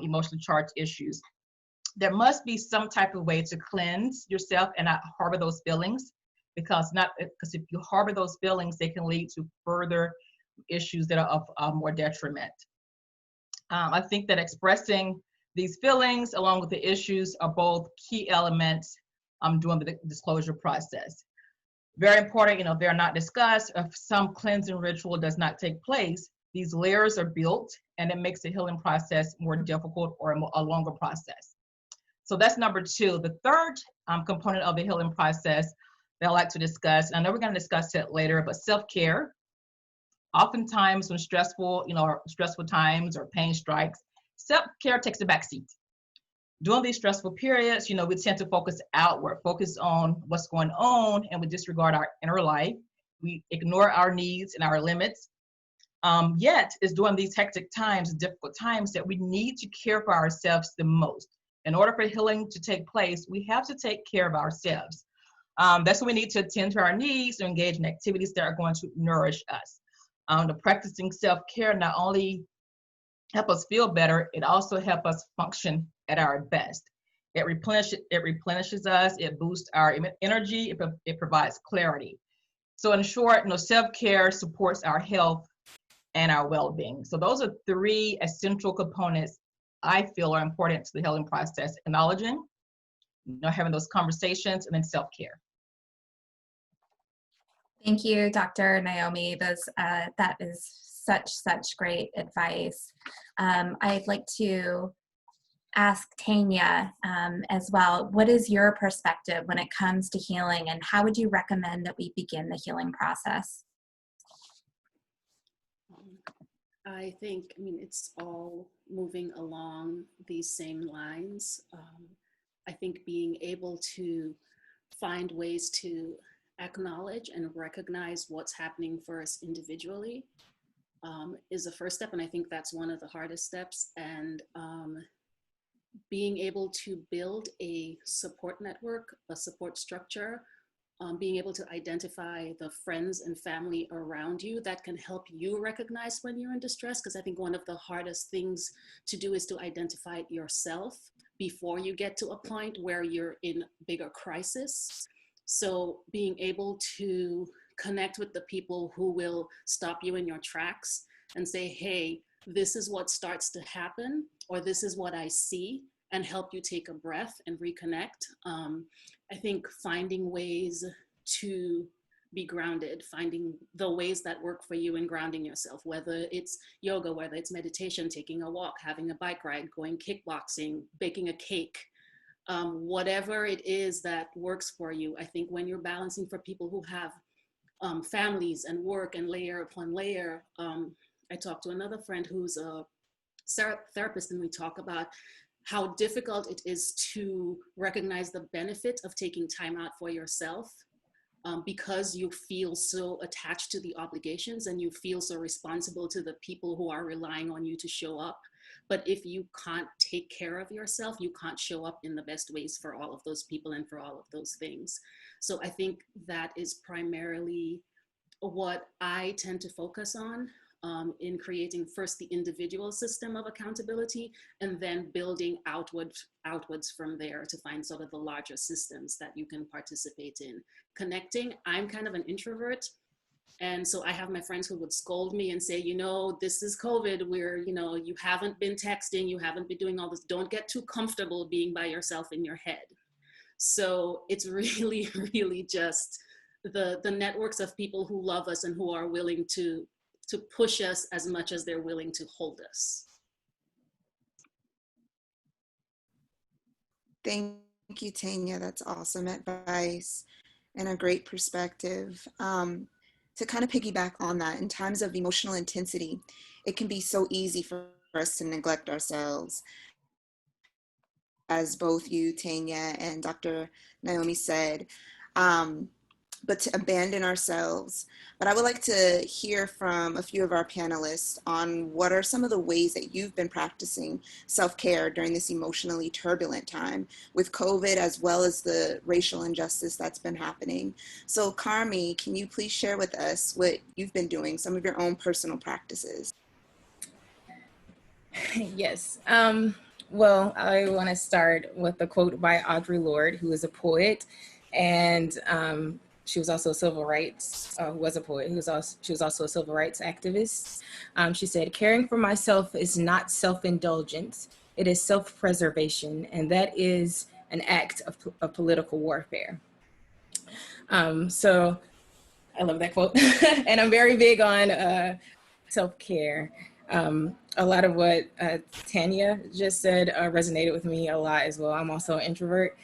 emotionally charged issues. There must be some type of way to cleanse yourself and not harbor those feelings, because if you harbor those feelings, they can lead to further issues that are of more detriment. I think that expressing these feelings along with the issues are both key elements during the disclosure process. Very important, if they're not discussed, if some cleansing ritual does not take place, these layers are built and it makes the healing process more difficult or a longer process. So that's number two. The third component of the healing process that I like to discuss, and I know we're going to discuss it later, but self-care. Oftentimes when stressful times or pain strikes, self-care takes a back seat. During these stressful periods, we tend to focus outward, focus on what's going on, and we disregard our inner life. We ignore our needs and our limits. Yet, it's during these hectic times, difficult times, that we need to care for ourselves the most. In order for healing to take place, we have to take care of ourselves. That's when we need to attend to our needs and engage in activities that are going to nourish us. The practicing self-care not only help us feel better, it also helps us function at our best. It replenishes us, it boosts our energy, it provides clarity. So in short, self-care supports our health and our well-being. So those are three essential components I feel are important to the healing process: acknowledging, having those conversations, and then self-care. Thank you, Dr. Naomi. That is such great advice. I'd like to ask Tania as well. What is your perspective when it comes to healing, and how would you recommend that we begin the healing process? I think, it's all moving along these same lines. I think being able to find ways to acknowledge and recognize what's happening for us individually is the first step. And I think that's one of the hardest steps. And being able to build a support network, a support structure, being able to identify the friends and family around you that can help you recognize when you're in distress. Because I think one of the hardest things to do is to identify it yourself before you get to a point where you're in bigger crisis. So being able to connect with the people who will stop you in your tracks and say, hey, this is what starts to happen, or this is what I see, and help you take a breath and reconnect. I think finding ways to be grounded, finding the ways that work for you in grounding yourself, whether it's yoga, whether it's meditation, taking a walk, having a bike ride, going kickboxing, baking a cake, whatever it is that works for you. I think when you're balancing for people who have families and work and layer upon layer, I talked to another friend who's a therapist, and we talk about how difficult it is to recognize the benefit of taking time out for yourself because you feel so attached to the obligations and you feel so responsible to the people who are relying on you to show up. But if you can't take care of yourself, you can't show up in the best ways for all of those people and for all of those things. So I think that is primarily what I tend to focus on in creating first the individual system of accountability, and then building outwards from there to find sort of the larger systems that you can participate in. Connecting, I'm kind of an introvert. And so I have my friends who would scold me and say, this is COVID, where, you haven't been texting, you haven't been doing all this. Don't get too comfortable being by yourself in your head. So it's really, really just the networks of people who love us and who are willing to push us as much as they're willing to hold us. Thank you, Tania. That's awesome advice and a great perspective. To kind of piggyback on that, in times of emotional intensity, it can be so easy for us to neglect ourselves. As both you, Tania, and Dr. Naomi said, but to abandon ourselves. But I would like to hear from a few of our panelists on what are some of the ways that you've been practicing self-care during this emotionally turbulent time with COVID, as well as the racial injustice that's been happening. So Carmi, can you please share with us what you've been doing, some of your own personal practices? Yes. Well, I want to start with a quote by Audre Lorde, who is a poet, and she was also a civil rights, she was also a civil rights activist. She said, "Caring for myself is not self-indulgence, it is self-preservation, and that is an act of political warfare. So I love that quote. And I'm very big on self-care. A lot of what Tania just said resonated with me a lot as well. I'm also an introvert.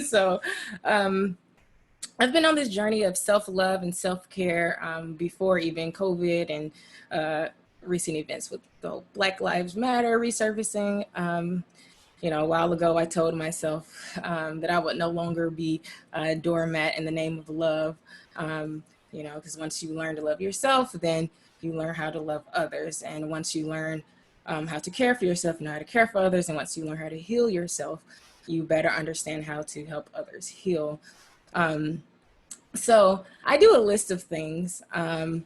So I've been on this journey of self-love and self-care before even COVID and recent events with the Black Lives Matter resurfacing. A while ago, I told myself that I would no longer be a doormat in the name of love. Because once you learn to love yourself, then you learn how to love others. And once you learn how to care for yourself, you know how to care for others. And once you learn how to heal yourself, you better understand how to help others heal. So I do a list of things that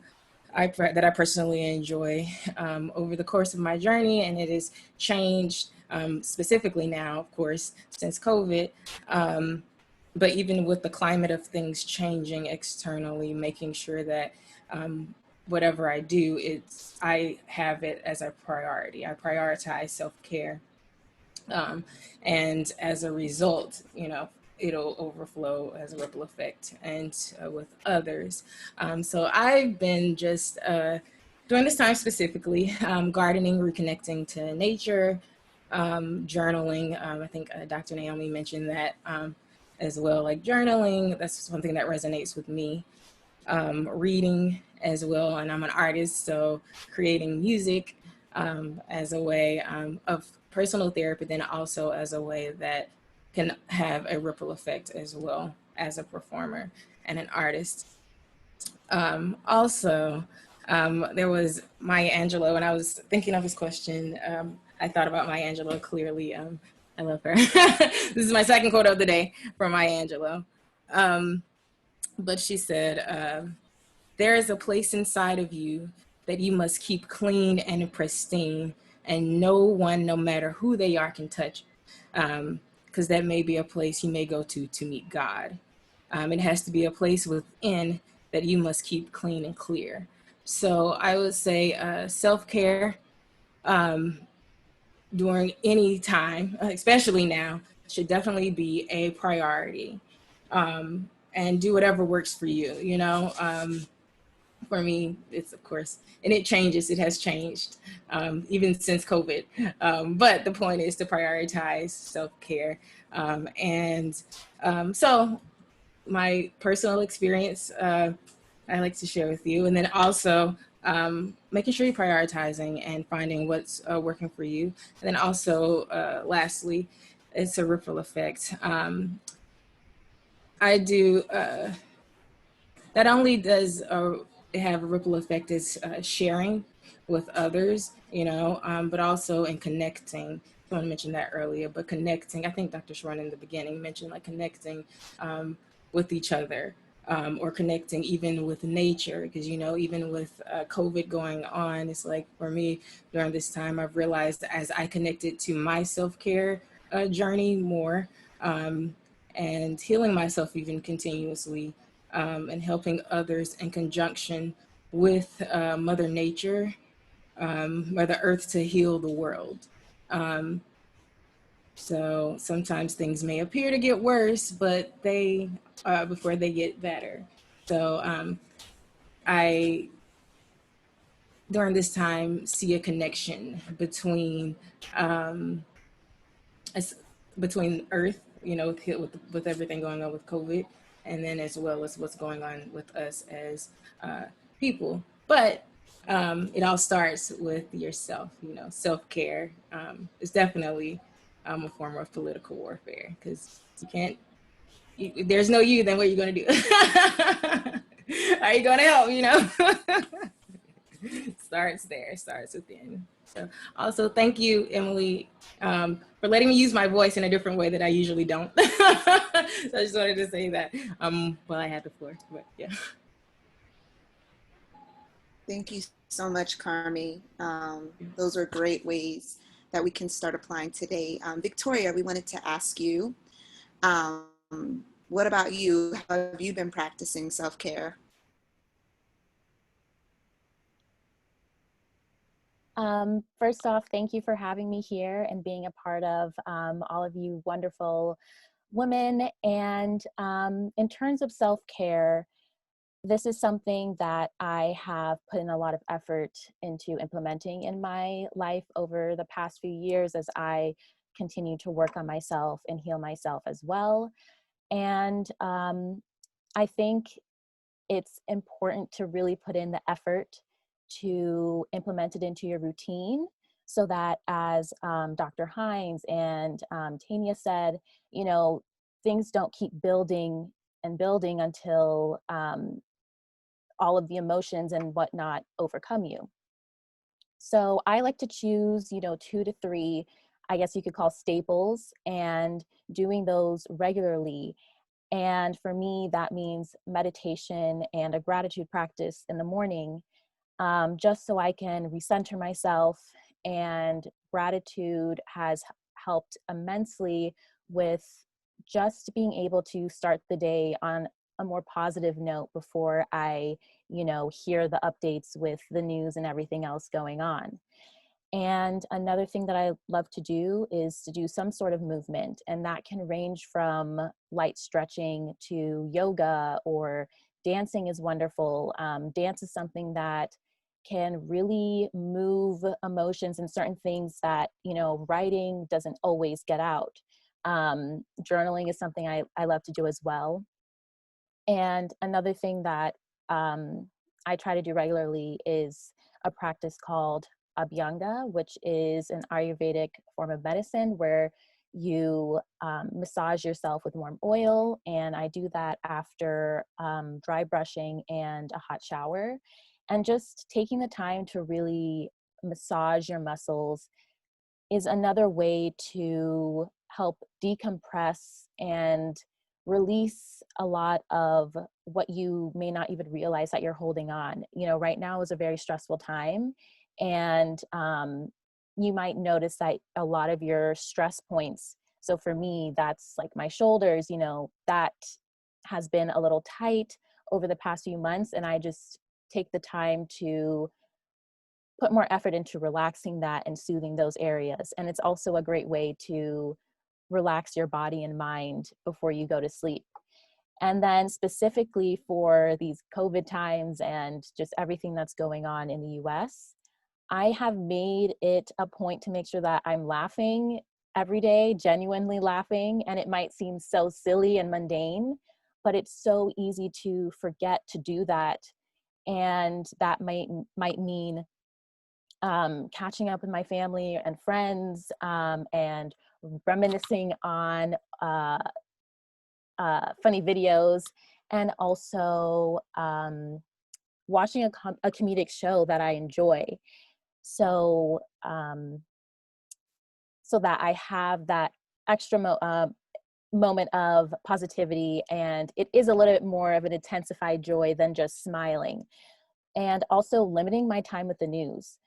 I personally enjoy over the course of my journey, and it has changed specifically now, of course, since COVID. But even with the climate of things changing externally, making sure that whatever I do, I have it as a priority. I prioritize self-care. And as a result, it'll overflow as a ripple effect and with others. So I've been just during this time specifically, gardening, reconnecting to nature, journaling. I think Dr. Naomi mentioned that as well, like journaling. That's something that resonates with me. Reading as well, and I'm an artist, so creating music as a way of personal therapy, then also as a way that can have a ripple effect as well as a performer and an artist. Also, there was Maya Angelou, when I was thinking of this question, I thought about Maya Angelou clearly. I love her. This is my second quote of the day from Maya Angelou. But she said, there is a place inside of you that you must keep clean and pristine, and no one, no matter who they are, can touch. Because that may be a place you may go to meet God. It has to be a place within that you must keep clean and clear. So I would say self-care during any time, especially now, should definitely be a priority. And do whatever works for you, For me, it's of course, and it changes, it has changed, even since COVID. But the point is to prioritize self-care. So my personal experience, I like to share with you. And then also making sure you're prioritizing and finding what's working for you. And then also, lastly, it's a ripple effect. I do, not only does it have a ripple effect as sharing with others, but also in connecting. Someone mentioned that earlier, but connecting, I think Dr. Sheron in the beginning mentioned like connecting with each other or connecting even with nature, because, even with COVID going on, it's like for me during this time, I've realized that as I connected to my self-care journey more, and healing myself even continuously, and helping others in conjunction with Mother Nature, Mother Earth, to heal the world. So sometimes things may appear to get worse, but they before they get better. So I during this time see a connection between between Earth, with everything going on with COVID, and then as well as what's going on with us as people. But it all starts with yourself. Self-care is definitely a form of political warfare, because you can't. If there's no you, then what are you going to do? Are you going to help? Starts there, starts within. So also thank you, Emily, for letting me use my voice in a different way that I usually don't. So I just wanted to say that while I had the floor, but yeah. Thank you so much, Carmi. Those are great ways that we can start applying today. Victoria, we wanted to ask you, what about you? How have you been practicing self-care? First off, thank you for having me here and being a part of all of you wonderful women. And in terms of self-care, this is something that I have put in a lot of effort into implementing in my life over the past few years as I continue to work on myself and heal myself as well. And I think it's important to really put in the effort to implement it into your routine so that, as Dr. Hines and Tania said, you know, things don't keep building and building until all of the emotions and whatnot overcome you. So I like to choose, you know, 2 to 3, I guess you could call staples, and doing those regularly. And for me, that means meditation and a gratitude practice in the morning, just so I can recenter myself. And gratitude has helped immensely with just being able to start the day on a more positive note before I, you know, hear the updates with the news and everything else going on. And another thing that I love to do is to do some sort of movement, and that can range from light stretching to yoga, or dancing is wonderful. Dance is something that can really move emotions and certain things that, you know, writing doesn't always get out. Journaling is something I love to do as well. And another thing that I try to do regularly is a practice called Abhyanga, which is an Ayurvedic form of medicine where you massage yourself with warm oil. And I do that after dry brushing and a hot shower. And just taking the time to really massage your muscles is another way to help decompress and release a lot of what you may not even realize that you're holding on. You know, right now is a very stressful time, and you might notice that a lot of your stress points, so for me, that's like my shoulders, you know, that has been a little tight over the past few months, and I just take the time to put more effort into relaxing that and soothing those areas. And it's also a great way to relax your body and mind before you go to sleep. And then specifically for these COVID times and just everything that's going on in the US, I have made it a point to make sure that I'm laughing every day, genuinely laughing. And it might seem so silly and mundane, but it's so easy to forget to do that. And that might mean catching up with my family and friends, and reminiscing on funny videos, and also watching a comedic show that I enjoy. So so that I have that extra moment of positivity, and it is a little bit more of an intensified joy than just smiling. And also limiting my time with the news.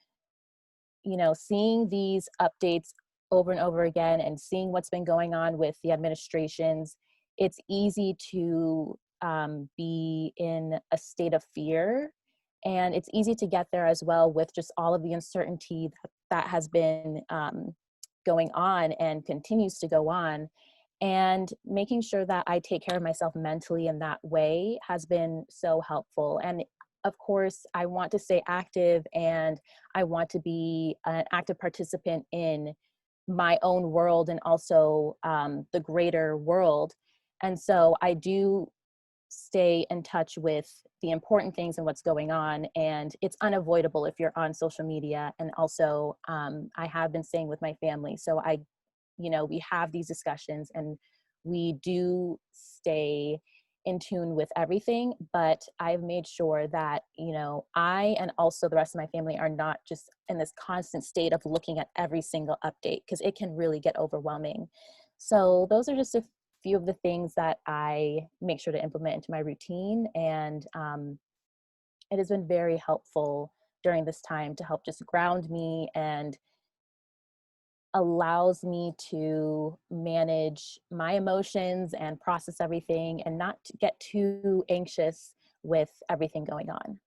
You know, seeing these updates over and over again and seeing what's been going on with the administrations, it's easy to be in a state of fear. And it's easy to get there as well with just all of the uncertainty that has been going on and continues to go on. And making sure that I take care of myself mentally in that way has been so helpful. And of course, I want to stay active, and I want to be an active participant in my own world and also the greater world. And so I do stay in touch with the important things and what's going on. And it's unavoidable if you're on social media. And also I have been staying with my family. So we have these discussions, and we do stay in tune with everything, but I've made sure that, you know, I and also the rest of my family are not just in this constant state of looking at every single update, because it can really get overwhelming. So those are just a few of the things that I make sure to implement into my routine, and it has been very helpful during this time to help just ground me and allows me to manage my emotions and process everything and not to get too anxious with everything going on.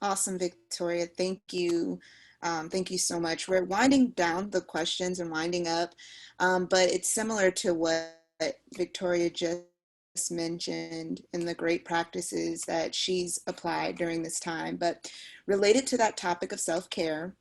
Awesome, Victoria. Thank you. Thank you so much. We're winding down the questions and winding up, but it's similar to what Victoria just mentioned in the great practices that she's applied during this time. But related to that topic of self-care,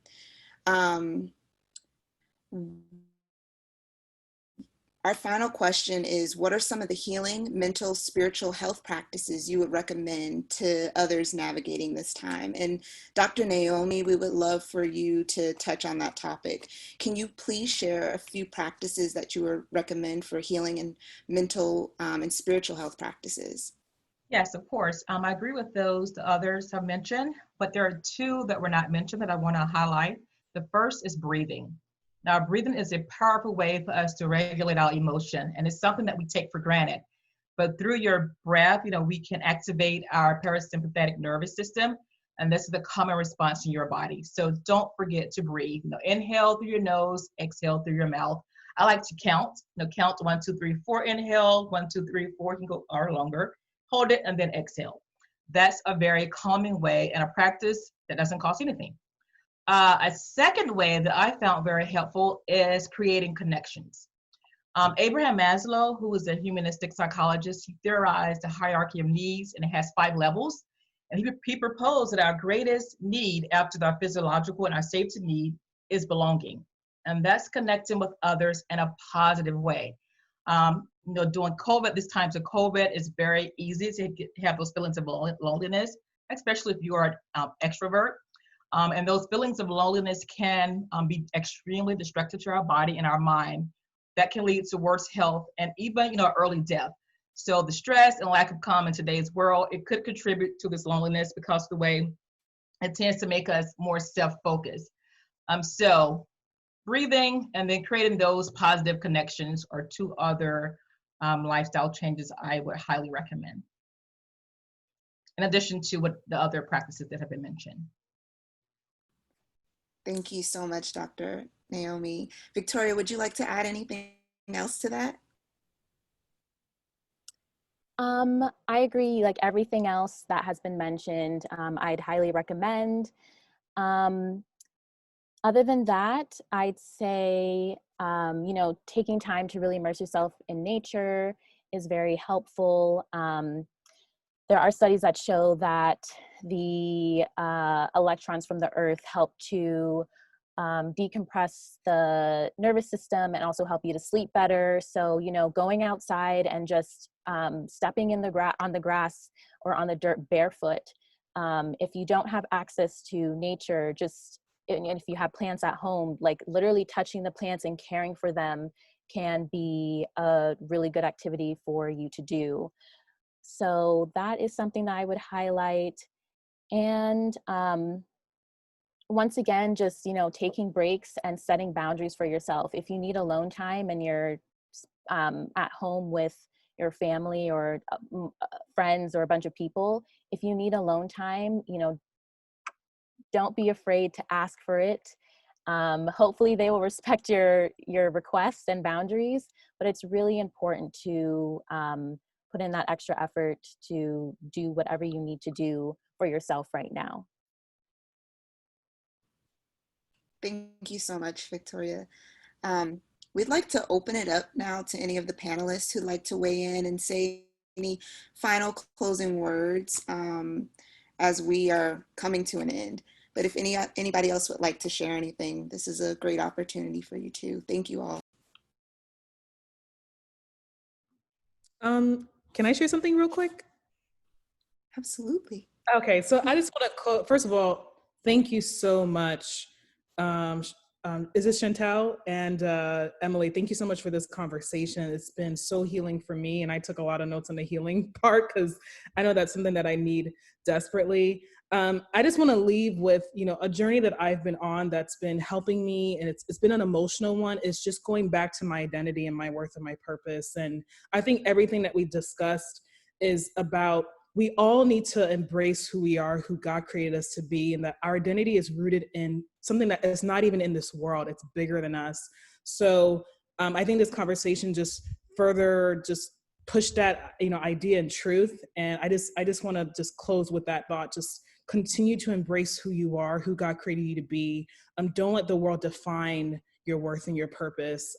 our final question is, what are some of the healing, mental, spiritual health practices you would recommend to others navigating this time? And Dr. Naomi, we would love for you to touch on that topic. Can you please share a few practices that you would recommend for healing and mental and spiritual health practices? Yes, of course. I agree with those the others have mentioned, but there are two that were not mentioned that I want to highlight. The first is breathing. Now, breathing is a powerful way for us to regulate our emotion, and it's something that we take for granted. But through your breath, we can activate our parasympathetic nervous system, and this is the common response in your body. So don't forget to breathe. Inhale through your nose, exhale through your mouth. I like to count. Count 1, 2, 3, 4. Inhale, 1, 2, 3, 4. You can go or longer. Hold it and then exhale. That's a very calming way and a practice that doesn't cost anything. A second way that I found very helpful is creating connections. Abraham Maslow, who was a humanistic psychologist, he theorized the hierarchy of needs, and it has 5 levels. And he proposed that our greatest need after our physiological and our safety need is belonging. And that's connecting with others in a positive way. During COVID, these times of COVID, it's very easy to have those feelings of loneliness, especially if you are an extrovert. And those feelings of loneliness can be extremely destructive to our body and our mind. That can lead to worse health and even, early death. So the stress and lack of calm in today's world, it could contribute to this loneliness because of the way it tends to make us more self-focused. So breathing and then creating those positive connections are 2 other lifestyle changes I would highly recommend, in addition to what the other practices that have been mentioned. Thank you so much, Dr. Naomi. Victoria, would you like to add anything else to that? I agree, like everything else that has been mentioned, I'd highly recommend. Other than that, I'd say, taking time to really immerse yourself in nature is very helpful. There are studies that show that the electrons from the earth help to decompress the nervous system and also help you to sleep better. So, going outside and just stepping in on the grass or on the dirt barefoot. If you don't have access to nature, and if you have plants at home, like literally touching the plants and caring for them can be a really good activity for you to do. So that is something that I would highlight. And once again, just, taking breaks and setting boundaries for yourself. If you need alone time and you're at home with your family or friends or a bunch of people, if you need alone time, don't be afraid to ask for it. Hopefully they will respect your requests and boundaries, but it's really important to put in that extra effort to do whatever you need to do for yourself right now. Thank you so much, Victoria. We'd like to open it up now to any of the panelists who'd like to weigh in and say any final closing words as we are coming to an end. But if anybody else would like to share anything, this is a great opportunity for you too. Thank you all. Can I share something real quick? Absolutely. Okay, so I just want to first of all, thank you so much. Is this Chantel and Emily? Thank you so much for this conversation. It's been so healing for me, and I took a lot of notes on the healing part because I know that's something that I need desperately. I just want to leave with, a journey that I've been on that's been helping me, and it's been an emotional one. It's just going back to my identity and my worth and my purpose. And I think everything that we discussed is about, we all need to embrace who we are, who God created us to be, and that our identity is rooted in something that is not even in this world. It's bigger than us. So I think this conversation just further just push that, idea and truth. And I just want to just close with that thought, just continue to embrace who you are, who God created you to be. Don't let the world define your worth and your purpose.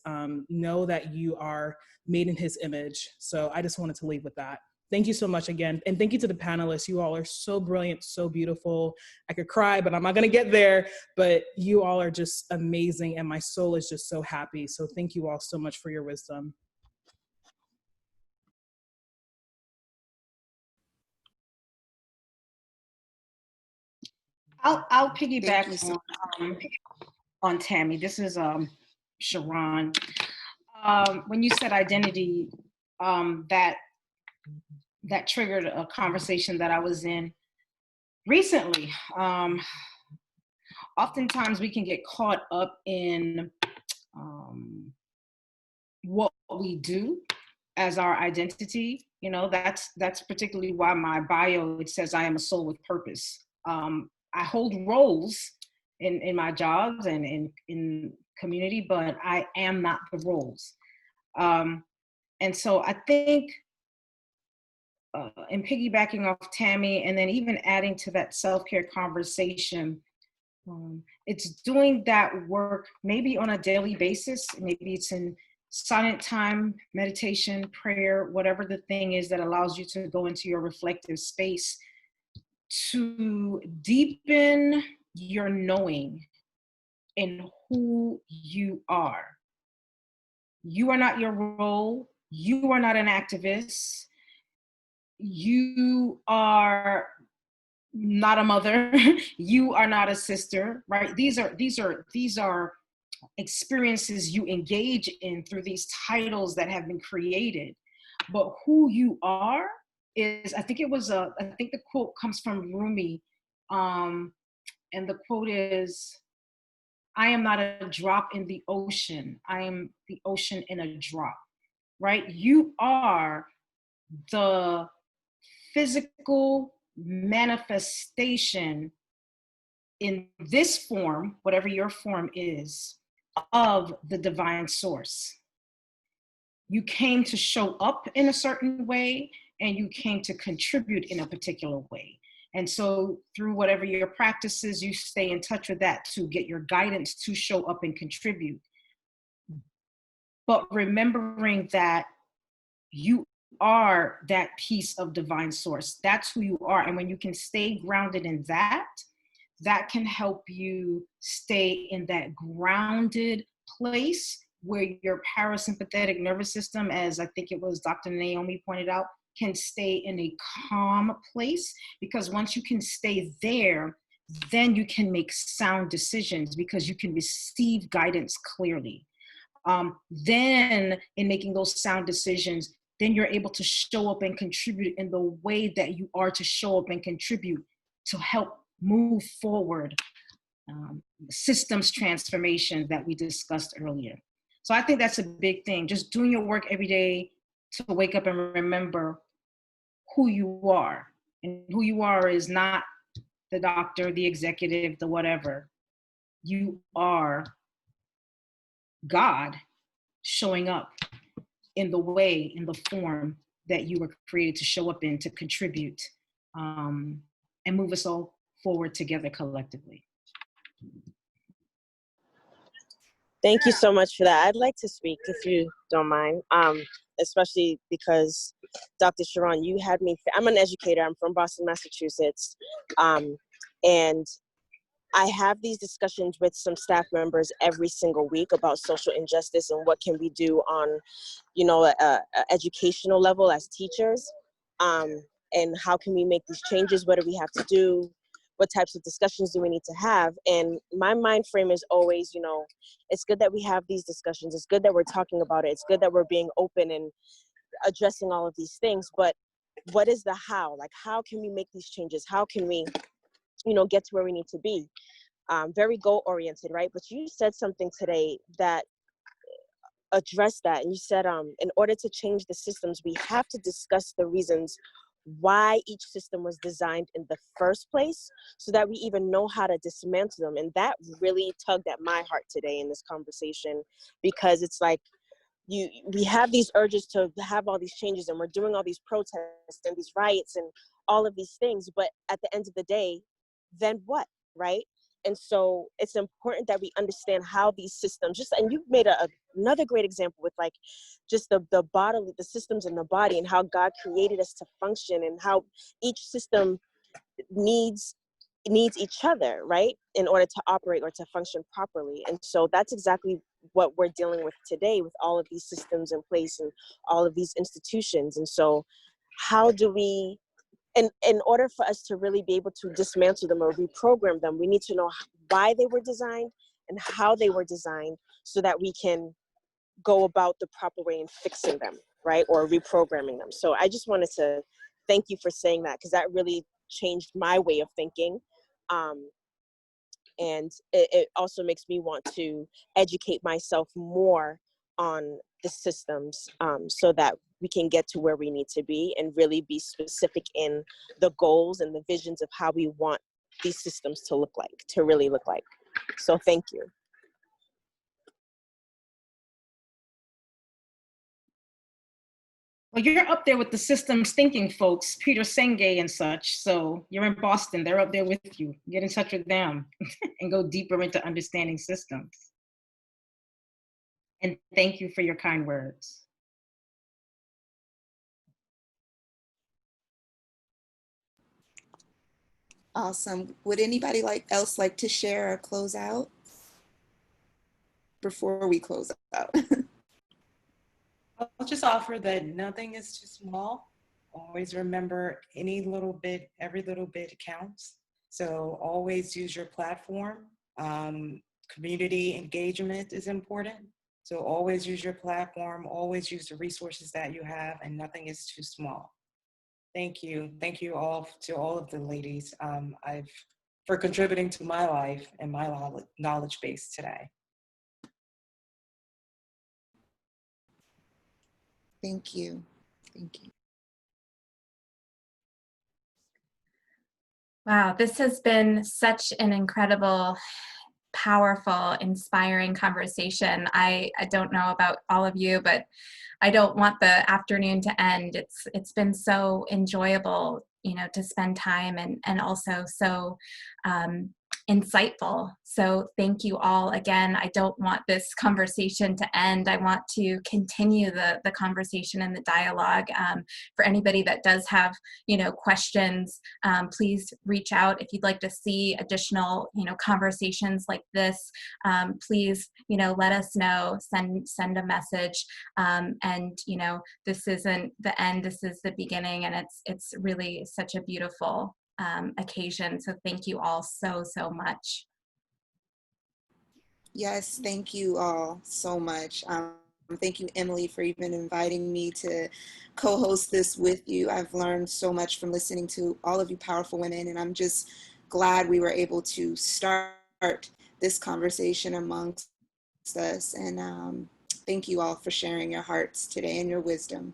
Know that you are made in his image. So I just wanted to leave with that. Thank you so much again. And thank you to the panelists. You all are so brilliant, so beautiful. I could cry, but I'm not gonna get there. But you all are just amazing, and my soul is just so happy. So thank you all so much for your wisdom. I'll piggyback on Tammy. This is Sheron. When you said identity, that triggered a conversation that I was in recently. Oftentimes we can get caught up in what we do as our identity. You know, that's particularly why my bio, it says I am a soul with purpose. I hold roles in my jobs and in community, but I am not the roles. And so I think in piggybacking off Tammy, and then even adding to that self-care conversation, it's doing that work maybe on a daily basis. Maybe it's in silent time, meditation, prayer, whatever the thing is that allows you to go into your reflective space to deepen your knowing in who you are. You are not your role. You are not an activist. You are not a mother. You are not a sister, right? These are experiences you engage in through these titles that have been created. But who you are is, I think the quote comes from Rumi, and the quote is, I am not a drop in the ocean. I am the ocean in a drop, right? You are the physical manifestation in this form, whatever your form is, of the divine source. You came to show up in a certain way, and you came to contribute in a particular way. And so through whatever your practices, you stay in touch with that to get your guidance to show up and contribute. But remembering that you are that piece of divine source. That's who you are. And when you can stay grounded in that, that can help you stay in that grounded place where your parasympathetic nervous system, as I think it was Dr. Naomi pointed out, can stay in a calm place. Because once you can stay there, then you can make sound decisions because you can receive guidance clearly. Then in making those sound decisions, then you're able to show up and contribute in the way that you are to show up and contribute to help move forward systems transformation that we discussed earlier. So I think that's a big thing, just doing your work every day to wake up and remember who you are. And who you are is not the doctor, the executive, the whatever. You are God showing up in the way, in the form that you were created to show up in, to contribute, and move us all forward together collectively. Thank you so much for that. I'd like to speak, if you don't mind, especially because Dr. Sheron, you had me, I'm an educator, I'm from Boston, Massachusetts, and I have these discussions with some staff members every single week about social injustice and what can we do on, you know, a educational level as teachers, and how can we make these changes? What do we have to do? What types of discussions do we need to have? And my mind frame is always, you know, it's good that we have these discussions. It's good that we're talking about it. It's good that we're being open and addressing all of these things. But what is the how? Like, how can we make these changes? How can we, you know, get to where we need to be? Very goal oriented, right? But you said something today that addressed that. And you said, in order to change the systems, we have to discuss the reasons why each system was designed in the first place so that we even know how to dismantle them. And that really tugged at my heart today in this conversation, because it's like, we have these urges to have all these changes, and we're doing all these protests and these riots and all of these things, but at the end of the day, then what, right? And so it's important that we understand how these systems, and you made another great example with like just the bodily, the systems in the body and how God created us to function and how each system needs each other, right, in order to operate or to function properly. And so that's exactly what we're dealing with today with all of these systems in place and all of these institutions. And so how do we, in order for us to really be able to dismantle them or reprogram them, we need to know why they were designed and how they were designed so that we can go about the proper way in fixing them, right, or reprogramming them. So I just wanted to thank you for saying that, because that really changed my way of thinking. And it also makes me want to educate myself more on the systems, so that we can get to where we need to be and really be specific in the goals and the visions of how we want these systems to look like, to really look like. So thank you. Well, you're up there with the systems thinking folks, Peter Senge and such. So you're in Boston, they're up there with you. Get in touch with them and go deeper into understanding systems. And thank you for your kind words. Awesome. Would anybody else like to share or close out before we close out? I'll just offer that nothing is too small. Always remember any little bit, every little bit counts. So always use your platform. Community engagement is important. So always use your platform, always use the resources that you have, and nothing is too small. Thank you. Thank you all, to all of the ladies, for contributing to my life and my knowledge base today. Thank you. Thank you. Wow, this has been such an incredible, powerful, inspiring conversation. I don't know about all of you, but I don't want the afternoon to end. It's been so enjoyable, to spend time and also so insightful. So thank you all again. I don't want this conversation to end. I want to continue the conversation and the dialogue. For anybody that does have, questions, please reach out. If you'd like to see additional, conversations like this, please, let us know, send a message. And, this isn't the end, this is the beginning, and it's really such a beautiful occasion. So thank you all so much. Yes, thank you all so much. Thank you, Emily, for even inviting me to co-host this with you. I've learned so much from listening to all of you powerful women, and I'm just glad we were able to start this conversation amongst us. And thank you all for sharing your hearts today and your wisdom.